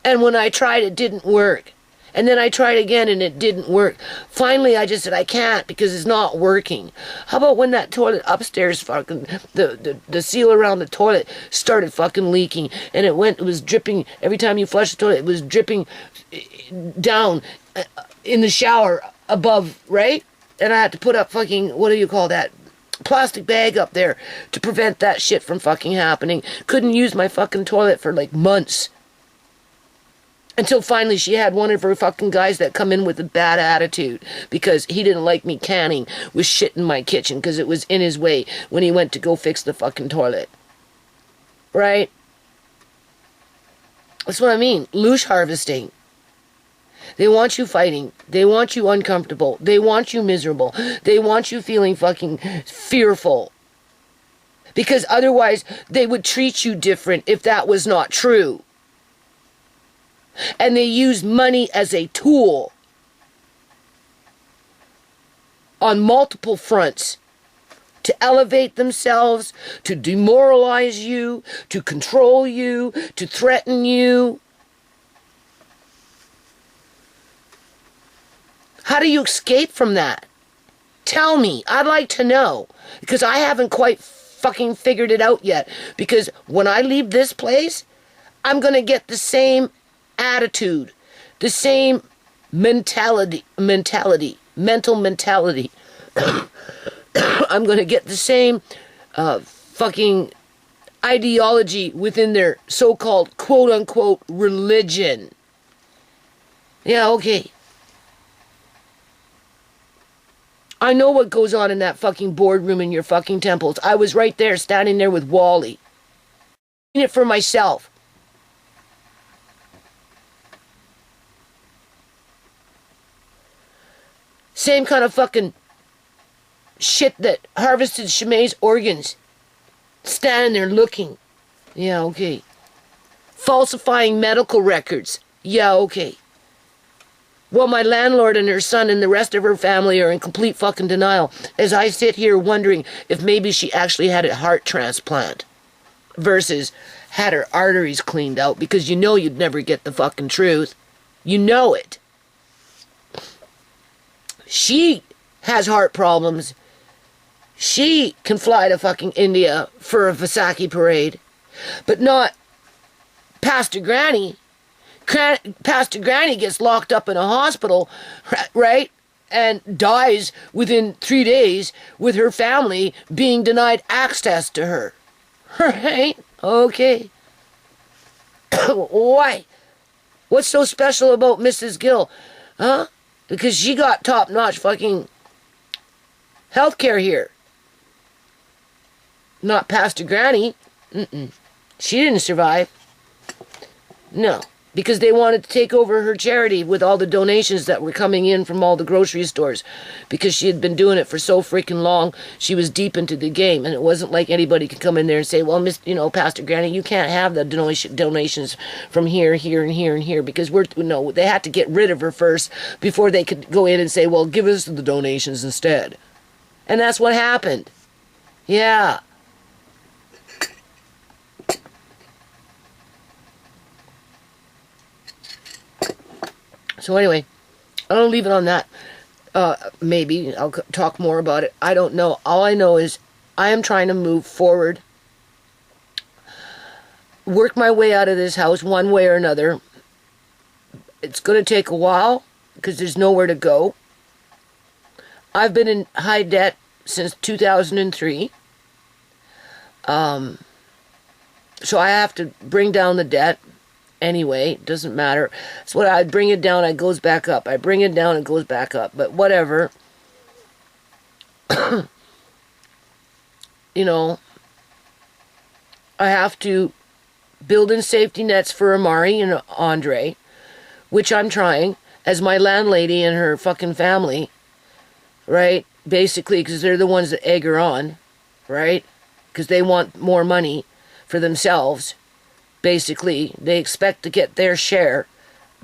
Speaker 1: And when I tried, it didn't work. And then I tried again and it didn't work. Finally, I just said, I can't because it's not working. How about when that toilet upstairs fucking, the seal around the toilet started fucking leaking, and it was dripping every time you flush the toilet, it was dripping down in the shower above, right? And I had to put up fucking, what do you call that? Plastic bag up there to prevent that shit from fucking happening. Couldn't use my fucking toilet for like months. Until finally she had one of her fucking guys that come in with a bad attitude because he didn't like me canning with shit in my kitchen because it was in his way when he went to go fix the fucking toilet. Right? That's what I mean. Loosh harvesting. They want you fighting. They want you uncomfortable. They want you miserable. They want you feeling fucking fearful. Because otherwise they would treat you different if that was not true. And they use money as a tool on multiple fronts to elevate themselves, to demoralize you, to control you, to threaten you. How do you escape from that? Tell me. I'd like to know. Because I haven't quite fucking figured it out yet. Because when I leave this place, I'm going to get the same attitude, the same mental mentality. I'm going to get the same fucking ideology within their so-called quote-unquote religion. Yeah, okay. I know what goes on in that fucking boardroom in your fucking temples. I was right there, standing there with Wally. I've seen it for myself. Same kind of fucking shit that harvested Shimei's organs. Standing there looking. Yeah, okay. Falsifying medical records. Yeah, okay. Well, my landlord and her son and the rest of her family are in complete fucking denial as I sit here wondering if maybe she actually had a heart transplant versus had her arteries cleaned out, because you know you'd never get the fucking truth. You know it. She has heart problems. She can fly to fucking India for a Vaisakhi parade, but not Pastor Granny. Pastor Granny gets locked up in a hospital, right? And dies within 3 days with her family being denied access to her. Right? Okay. Why? What's so special about Mrs. Gill? Huh? Because she got top-notch fucking healthcare here. Not Pastor Granny. She didn't survive. No. because they wanted to take over her charity with all the donations that were coming in from all the grocery stores, because she had been doing it for so freaking long. She was deep into the game, and it wasn't like anybody could come in there and say, well, Pastor Granny, you can't have the donations from here, here, and here, and here, because they had to get rid of her first before they could go in and say, well, give us the donations instead. And that's what happened. Yeah. So anyway, I'll leave it on that. Maybe I'll talk more about it. I don't know. All I know is I am trying to move forward, work my way out of this house one way or another. It's going to take a while because there's nowhere to go. I've been in high debt since 2003. So I have to bring down the debt. Anyway, it doesn't matter. It's what I bring it down, it goes back up. I bring it down, it goes back up. But whatever. I have to build in safety nets for Amari and Andre, which I'm trying, as my landlady and her fucking family, right? Basically, because they're the ones that egg her on, right? Because they want more money for themselves. Basically, they expect to get their share,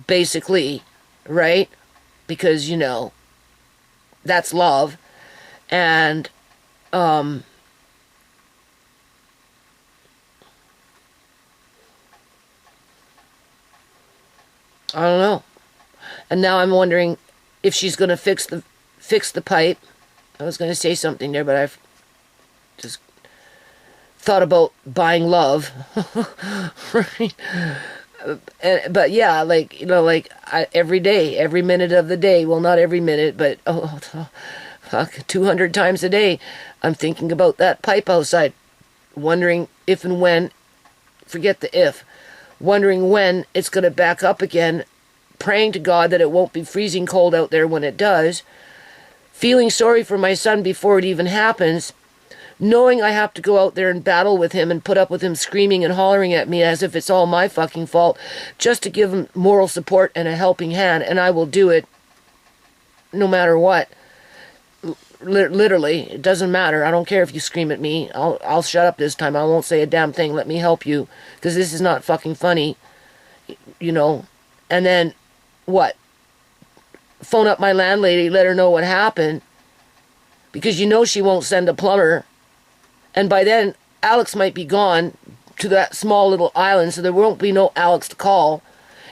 Speaker 1: basically, right? Because, that's love. And, I don't know. And now I'm wondering if she's going to fix the pipe. I was going to say something there, but I've just thought about buying love. Right? But yeah, every day, every minute of the day, well, not every minute, but 200 times a day, I'm thinking about that pipe outside, wondering if and when, forget the if, wondering when it's going to back up again, praying to God that it won't be freezing cold out there when it does, feeling sorry for my son before it even happens, knowing I have to go out there and battle with him and put up with him screaming and hollering at me as if it's all my fucking fault, just to give him moral support and a helping hand, and I will do it no matter what. Literally, it doesn't matter. I don't care if you scream at me. I'll shut up this time. I won't say a damn thing. Let me help you, because this is not fucking funny, And then, what? Phone up my landlady, let her know what happened, because she won't send a plumber. And by then, Alex might be gone to that small little island, so there won't be no Alex to call.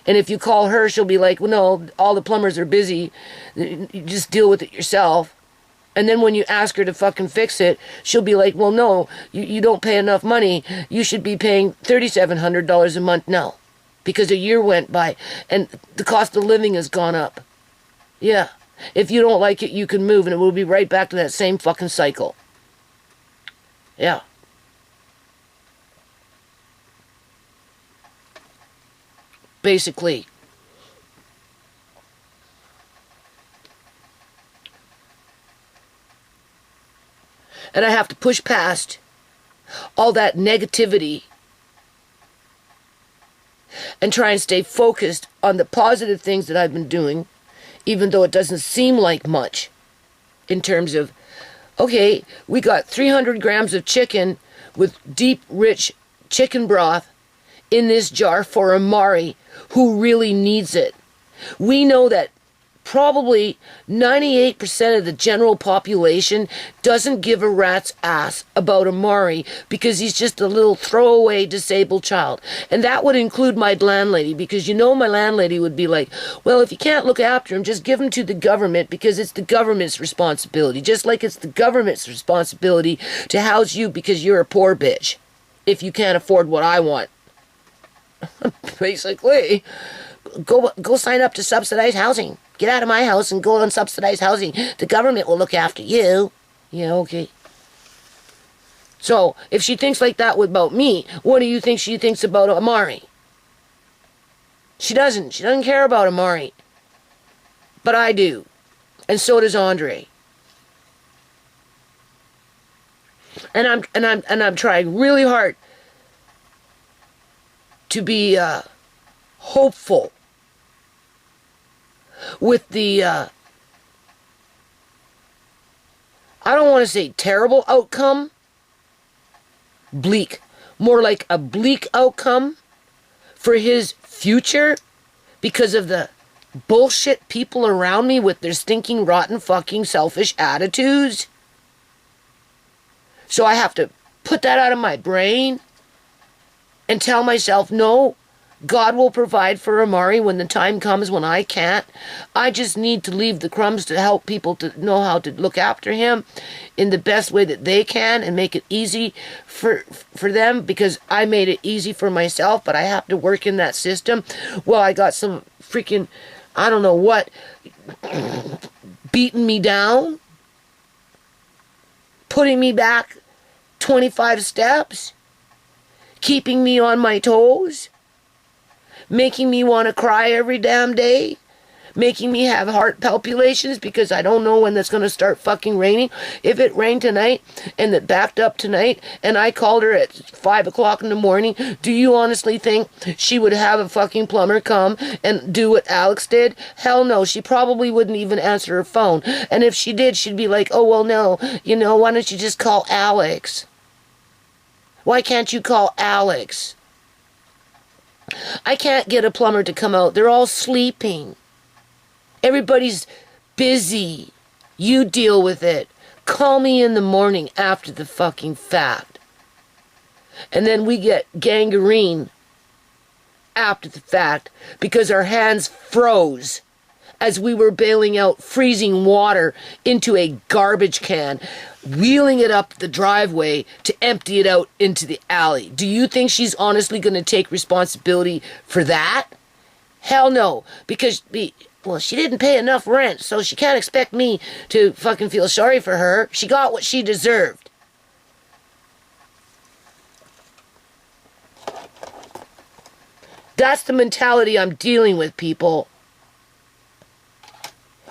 Speaker 1: And if you call her, she'll be like, well, no, all the plumbers are busy. You just deal with it yourself. And then when you ask her to fucking fix it, she'll be like, well, no, you don't pay enough money. You should be paying $3,700 a month now, because a year went by and the cost of living has gone up. Yeah. If you don't like it, you can move, and it will be right back to that same fucking cycle. Yeah. Basically. And I have to push past all that negativity and try and stay focused on the positive things that I've been doing, even though it doesn't seem like much, in terms of, okay, we got 300 grams of chicken with deep, rich chicken broth in this jar for Amari, who really needs it. We know that probably 98% of the general population doesn't give a rat's ass about Amari, because he's just a little throwaway disabled child. And that would include my landlady, because my landlady would be like, well, if you can't look after him, just give him to the government, because it's the government's responsibility. Just like it's the government's responsibility to house you because you're a poor bitch, if you can't afford what I want. Basically, go sign up to subsidized housing. Get out of my house and go on subsidized housing. The government will look after you. Yeah, okay. So, if she thinks like that about me, what do you think she thinks about Amari? She doesn't. She doesn't care about Amari. But I do. And so does Andre. And I'm trying really hard to be hopeful with the, I don't want to say terrible outcome, bleak, more like a bleak outcome for his future because of the bullshit people around me with their stinking, rotten, fucking, selfish attitudes. So I have to put that out of my brain and tell myself, no, God will provide for Amari when the time comes when I can't. I just need to leave the crumbs to help people to know how to look after him in the best way that they can and make it easy for them, because I made it easy for myself, but I have to work in that system. Well, I got some freaking, I don't know what, beating me down, putting me back 25 steps, keeping me on my toes, making me want to cry every damn day, making me have heart palpitations because I don't know when it's going to start fucking raining. If it rained tonight and it backed up tonight and I called her at 5 o'clock in the morning, do you honestly think she would have a fucking plumber come and do what Alex did? Hell no, she probably wouldn't even answer her phone. And if she did, she'd be like, oh, well, no, why don't you just call Alex? Why can't you call Alex? I can't get a plumber to come out. They're all sleeping. Everybody's busy. You deal with it. Call me in the morning after the fucking fact. And then we get gangrene after the fact because our hands froze as we were bailing out freezing water into a garbage can, wheeling it up the driveway to empty it out into the alley. Do you think she's honestly going to take responsibility for that? Hell no, because she didn't pay enough rent, so she can't expect me to fucking feel sorry for her. She got what she deserved. That's the mentality I'm dealing with, people.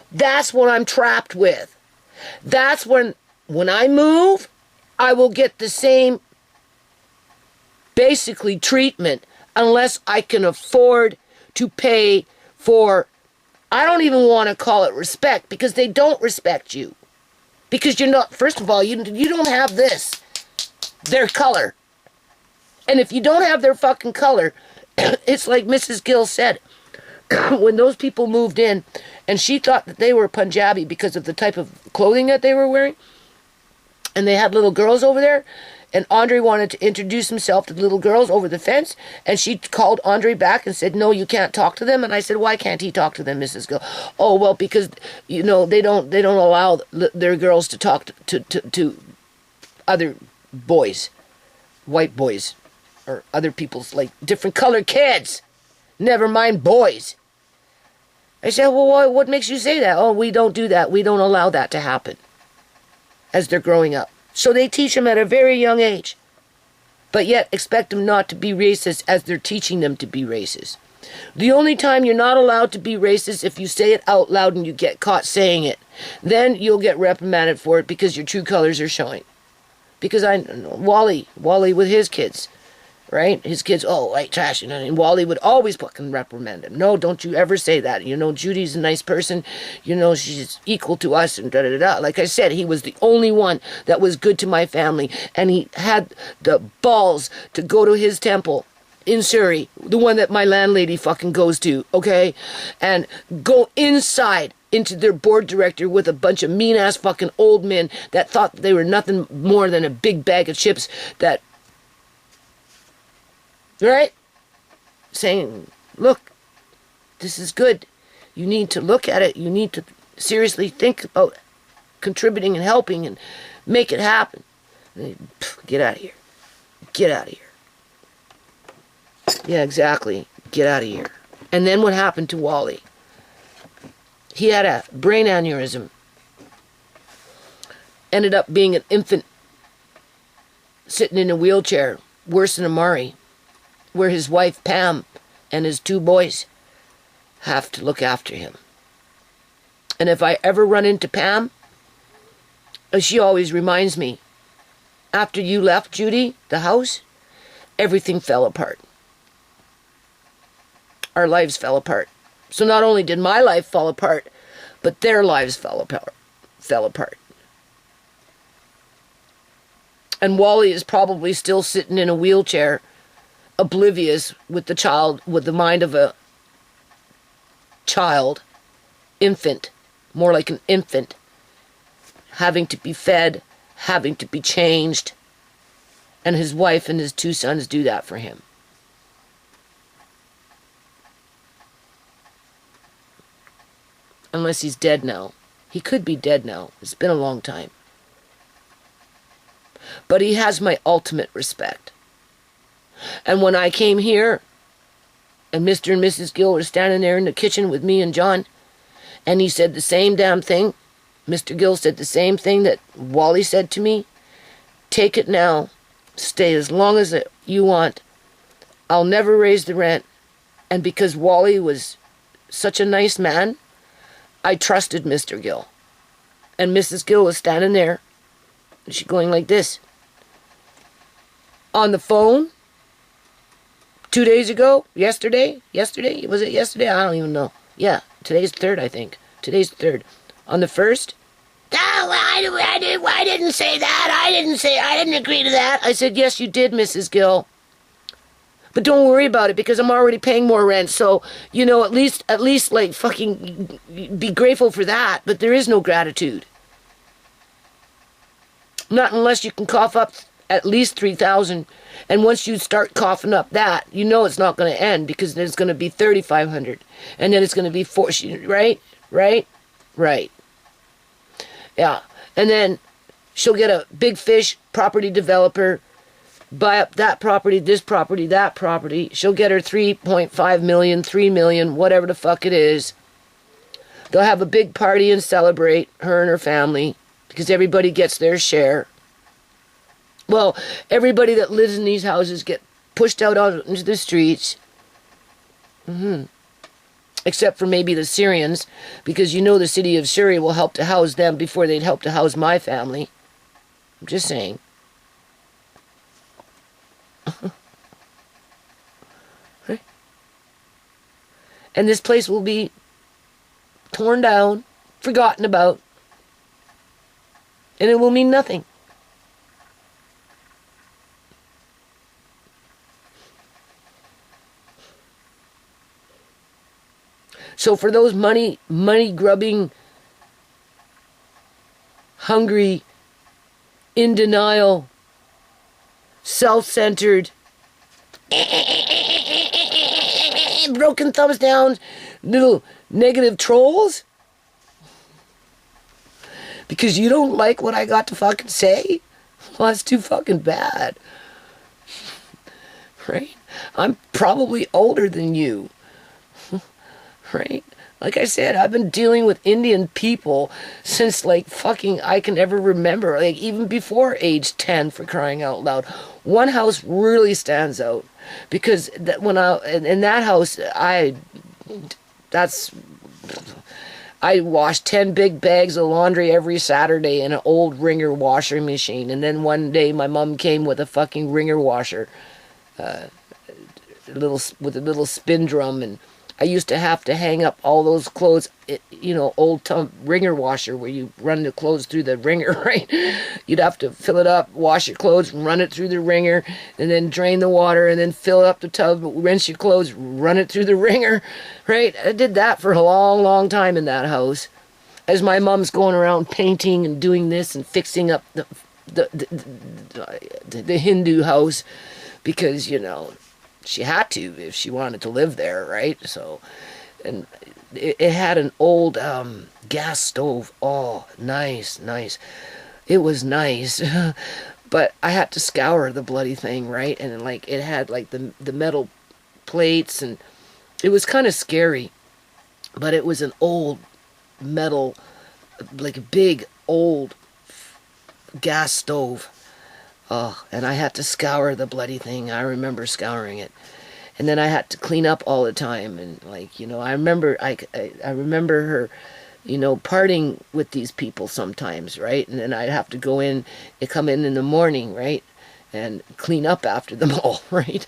Speaker 1: That's what I'm trapped with. That's when I move, I will get the same basically treatment unless I can afford to pay for, I don't even want to call it respect, because they don't respect you. Because you're not, first of all, you don't have their color. And if you don't have their fucking color, it's like Mrs. Gill said, when those people moved in, and she thought that they were Punjabi because of the type of clothing that they were wearing, and they had little girls over there, and Andre wanted to introduce himself to the little girls over the fence, and she called Andre back and said, no, you can't talk to them. And I said, why can't he talk to them, Mrs. Gill? Oh, well, because, they don't allow their girls to talk to other boys, white boys, or other people's, like, different colored kids. Never mind boys. I said, well, what makes you say that? Oh, we don't do that. We don't allow that to happen as they're growing up. So they teach them at a very young age, but yet expect them not to be racist as they're teaching them to be racist. The only time you're not allowed to be racist if you say it out loud and you get caught saying it. Then you'll get reprimanded for it because your true colors are showing. Because Wally with his kids, right? His kids, white trash. And Wally would always fucking reprimand him. No, don't you ever say that. Judy's a nice person. She's equal to us and da-da-da-da. Like I said, he was the only one that was good to my family. And he had the balls to go to his temple in Surrey, the one that my landlady fucking goes to, okay? And go inside into their board director with a bunch of mean-ass fucking old men that thought they were nothing more than a big bag of chips that, right? Saying, look, this is good. You need to look at it. You need to seriously think about contributing and helping and make it happen. Get out of here. Get out of here. Yeah, exactly. Get out of here. And then what happened to Wally? He had a brain aneurysm. Ended up being an infant sitting in a wheelchair, worse than Amari, where his wife Pam and his 2 boys have to look after him. And if I ever run into Pam, she always reminds me, after you left, Judy, the house, everything fell apart. our lives fell apart. So not only did my life fall apart, but their lives fell apart. And Wally is probably still sitting in a wheelchair, oblivious, with the mind of a child, infant, more like an infant, having to be fed, having to be changed, and his wife and his 2 sons do that for him. Unless he's dead now. He could be dead now. It's been a long time. But he has my ultimate respect. And when I came here, and Mr. and Mrs. Gill were standing there in the kitchen with me and John, and he said the same damn thing. Mr. Gill said the same thing that Wally said to me. Take it now. Stay as long as you want. I'll never raise the rent. And because Wally was such a nice man, I trusted Mr. Gill. And Mrs. Gill was standing there, and she going like this. On the phone, 2 days ago, yesterday, was it yesterday? I don't even know. Yeah, today's 3rd, I think. Today's 3rd. On the 1st, I didn't say that. I didn't agree to that. I said, yes, you did, Mrs. Gill. But don't worry about it, because I'm already paying more rent. So, at least like fucking be grateful for that. But there is no gratitude. Not unless you can cough up at least 3,000. And once you start coughing up that, it's not going to end, because there's going to be 3,500. And then it's going to be 4, right? Right. Yeah. And then she'll get a big fish property developer, buy up that property, this property, that property. She'll get her 3.5 million, 3 million, whatever the fuck it is. They'll have a big party and celebrate, her and her family, because everybody gets their share. Well, everybody that lives in these houses get pushed out into the streets. Except for maybe the Syrians, because the city of Syria will help to house them before they'd help to house my family. I'm just saying. Right? And this place will be torn down, forgotten about, and it will mean nothing. So for those money grubbing, hungry, in denial, self-centered, broken thumbs down, little negative trolls, because you don't like what I got to fucking say, well, that's too fucking bad. Right? I'm probably older than you. Right? Like I said, I've been dealing with Indian people since fucking I can ever remember. Even before age 10, for crying out loud. One house really stands out. Because in that house, I washed 10 big bags of laundry every Saturday in an old Wringer washing machine. And then one day my mom came with a fucking Wringer washer. With a little spin drum, and I used to have to hang up all those clothes, old wringer washer where you run the clothes through the wringer, right? You'd have to fill it up, wash your clothes, run it through the wringer, and then drain the water, and then fill up the tub, rinse your clothes, run it through the wringer, right? I did that for a long, long time in that house. As my mom's going around painting and doing this and fixing up the Hindu house, because, she had to if she wanted to live there, right? So, and it had an old gas stove. Oh, nice. It was nice. But I had to scour the bloody thing, right? And it had the metal plates, and it was kind of scary. But it was an old metal, a big old gas stove. Oh, and I had to scour the bloody thing. I remember scouring it. And then I had to clean up all the time. And I remember I remember her, partying with these people sometimes, right? And then I'd have to come in the morning, right? And clean up after them all, right?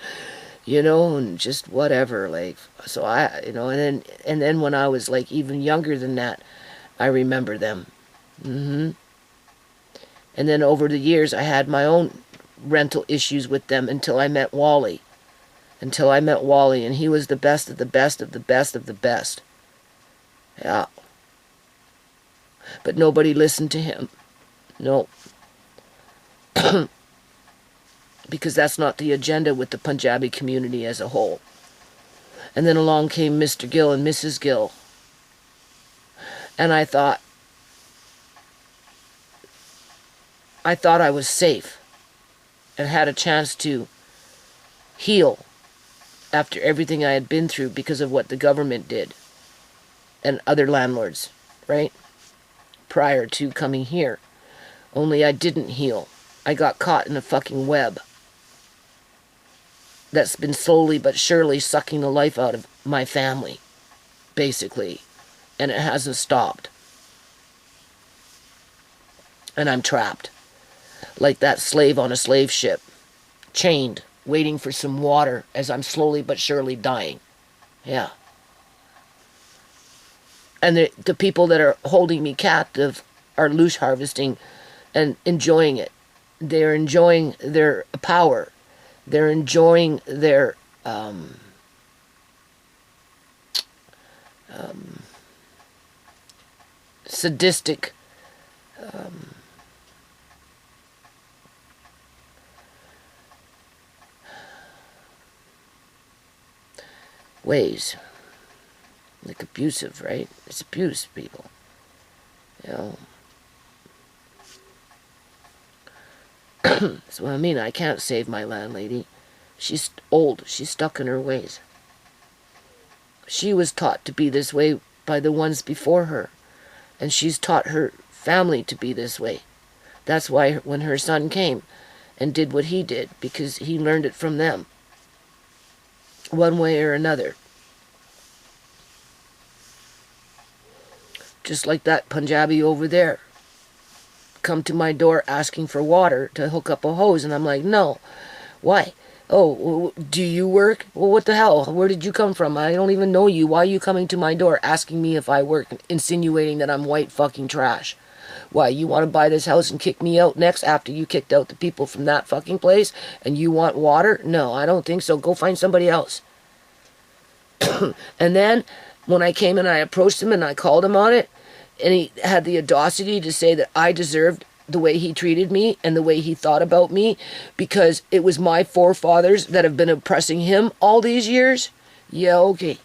Speaker 1: and just whatever, like, so and then when I was like even younger than that, I remember them. And then over the years, I had my own rental issues with them until I met Wally. And he was the best of the best of the best of the best. Yeah. But nobody listened to him. No. Because that's not the agenda with the Punjabi community as a whole. And then along came Mr. Gill and Mrs. Gill. And I thought I was safe and had a chance to heal after everything I had been through because of what the government did and other landlords, right? Prior to coming here. Only I didn't heal. I got caught in a fucking web that's been slowly but surely sucking the life out of my family, basically. And it hasn't stopped. And I'm trapped. Like that slave on a slave ship. Chained, waiting for some water as I'm slowly but surely dying. Yeah. And the people that are holding me captive are loose harvesting and enjoying it. They're enjoying their power. They're enjoying their sadistic ways. Like abusive, right? It's abuse, people. That's what I mean. I can't save my landlady. She's old. She's stuck in her ways. She was taught to be this way by the ones before her. And she's taught her family to be this way. That's why when her son came and did what he did, because he learned it from them. One way or another. Just like that Punjabi over there. Come to my door asking for water to hook up a hose. And I'm like, no. Why? Oh, do you work? Well, what the hell? Where did you come from? I don't even know you. Why are you coming to my door asking me if I work, insinuating that I'm white fucking trash? Why, you want to buy this house and kick me out next after you kicked out the people from that fucking place? And you want water? No, I don't think so. Go find somebody else. And then when I came and I approached him and I called him on it, and he had the audacity to say that I deserved the way he treated me and the way he thought about me because it was my forefathers that have been oppressing him all these years. Yeah, okay.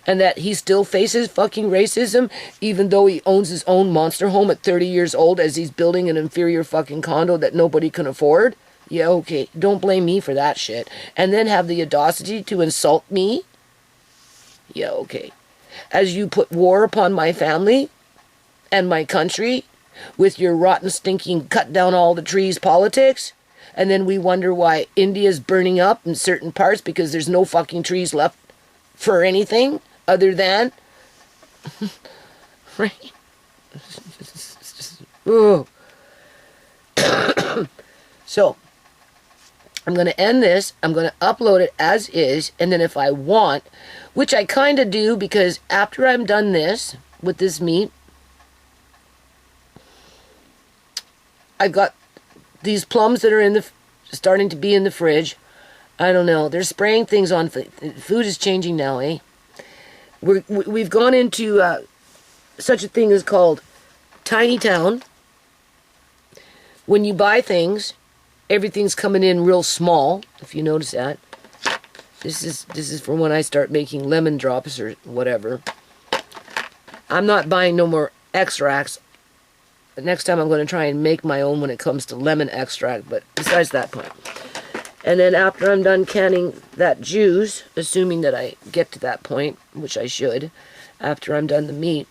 Speaker 1: And that he still faces fucking racism even though he owns his own monster home at 30 years old as he's building an inferior fucking condo that nobody can afford. Yeah, okay. Don't blame me for that shit. And then have the audacity to insult me. Yeah, okay. As you put war upon my family and my country with your rotten, stinking, cut down all the trees politics, and then we wonder why India's burning up in certain parts because there's no fucking trees left for anything other than... right? It's just, ooh. So, I'm going to end this. I'm going to upload it as is, and then if I want, which I kind of do because after I'm done this, with this meat, I've got these plums that are starting to be in the fridge. I don't know. They're spraying things on. Food is changing now, eh? We've gone into such a thing as called Tiny Town. When you buy things, everything's coming in real small. If you notice that, this is for when I start making lemon drops or whatever. I'm not buying no more extracts. Next time I'm going to try and make my own when it comes to lemon extract, but besides that point. And then after I'm done canning that juice, assuming that I get to that point, which I should, after I'm done the meat,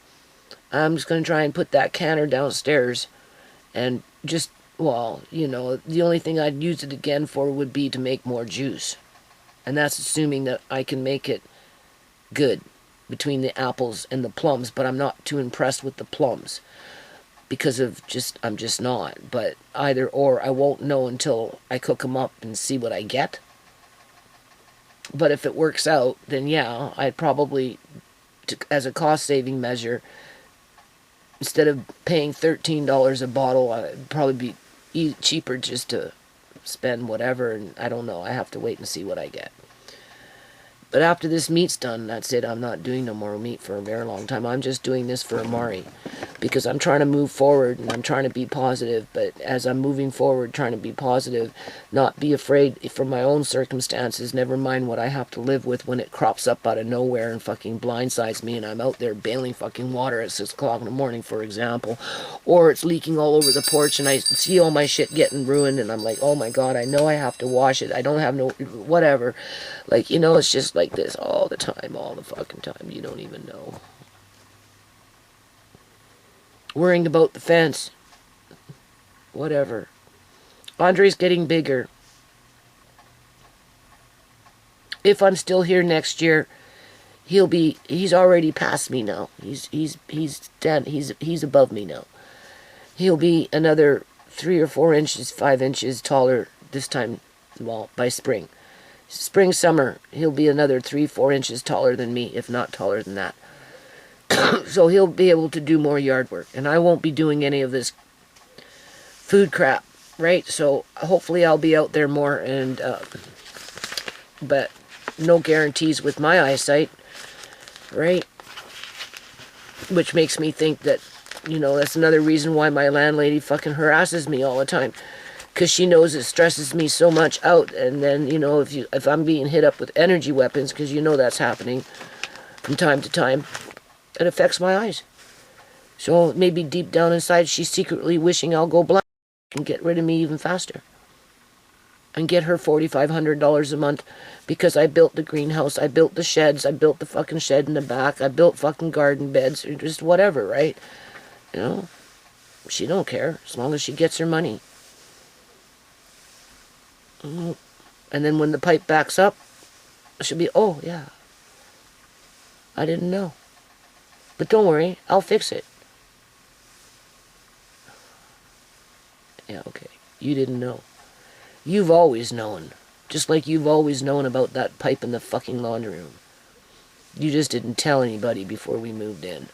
Speaker 1: I'm just going to try and put that canner downstairs and just, well, you know, the only thing I'd use it again for would be to make more juice. And that's assuming that I can make it good between the apples and the plums, but I'm not too impressed with the plums. Because of I'm just not. But either or, I won't know until I cook them up and see what I get. But if it works out, then yeah, I'd probably, as a cost-saving measure, instead of paying $13 a bottle, it'd probably be cheaper just to spend whatever, and I don't know. I have to wait and see what I get. But after this meat's done, that's it. I'm not doing no more meat for a very long time. I'm just doing this for Amari. Because I'm trying to move forward and I'm trying to be positive. But as I'm moving forward, trying to be positive, not be afraid from my own circumstances, never mind what I have to live with when it crops up out of nowhere and fucking blindsides me and I'm out there bailing fucking water at 6 o'clock in the morning, for example. Or it's leaking all over the porch and I see all my shit getting ruined and I'm like, oh my God, I know I have to wash it. I don't have no, whatever. Like, you know, it's just like this all the time, all the fucking time. You don't even know. Worrying about the fence. Whatever. Andre's getting bigger. If I'm still here next year, he's already past me now. He's above me now. He'll be another 3 or 4 inches, 5 inches taller this time, well, by spring. Spring, summer, he'll be another 3, 4 inches taller than me, if not taller than that. So he'll be able to do more yard work. And I won't be doing any of this food crap, right? So hopefully I'll be out there more. And but no guarantees with my eyesight, right? Which makes me think that, you know, that's another reason why my landlady fucking harasses me all the time. Because she knows it stresses me so much out. And then, you know, if I'm being hit up with energy weapons, because you know that's happening from time to time, it affects my eyes. So maybe deep down inside, she's secretly wishing I'll go blind and get rid of me even faster. And get her $4,500 a month because I built the greenhouse, I built the sheds, I built the fucking shed in the back, I built fucking garden beds, or just whatever, right? You know, she don't care as long as she gets her money. And then when the pipe backs up, she'll be, oh yeah, I didn't know. But don't worry, I'll fix it. Yeah, okay. You didn't know. You've always known. Just like you've always known about that pipe in the fucking laundry room. You just didn't tell anybody before we moved in.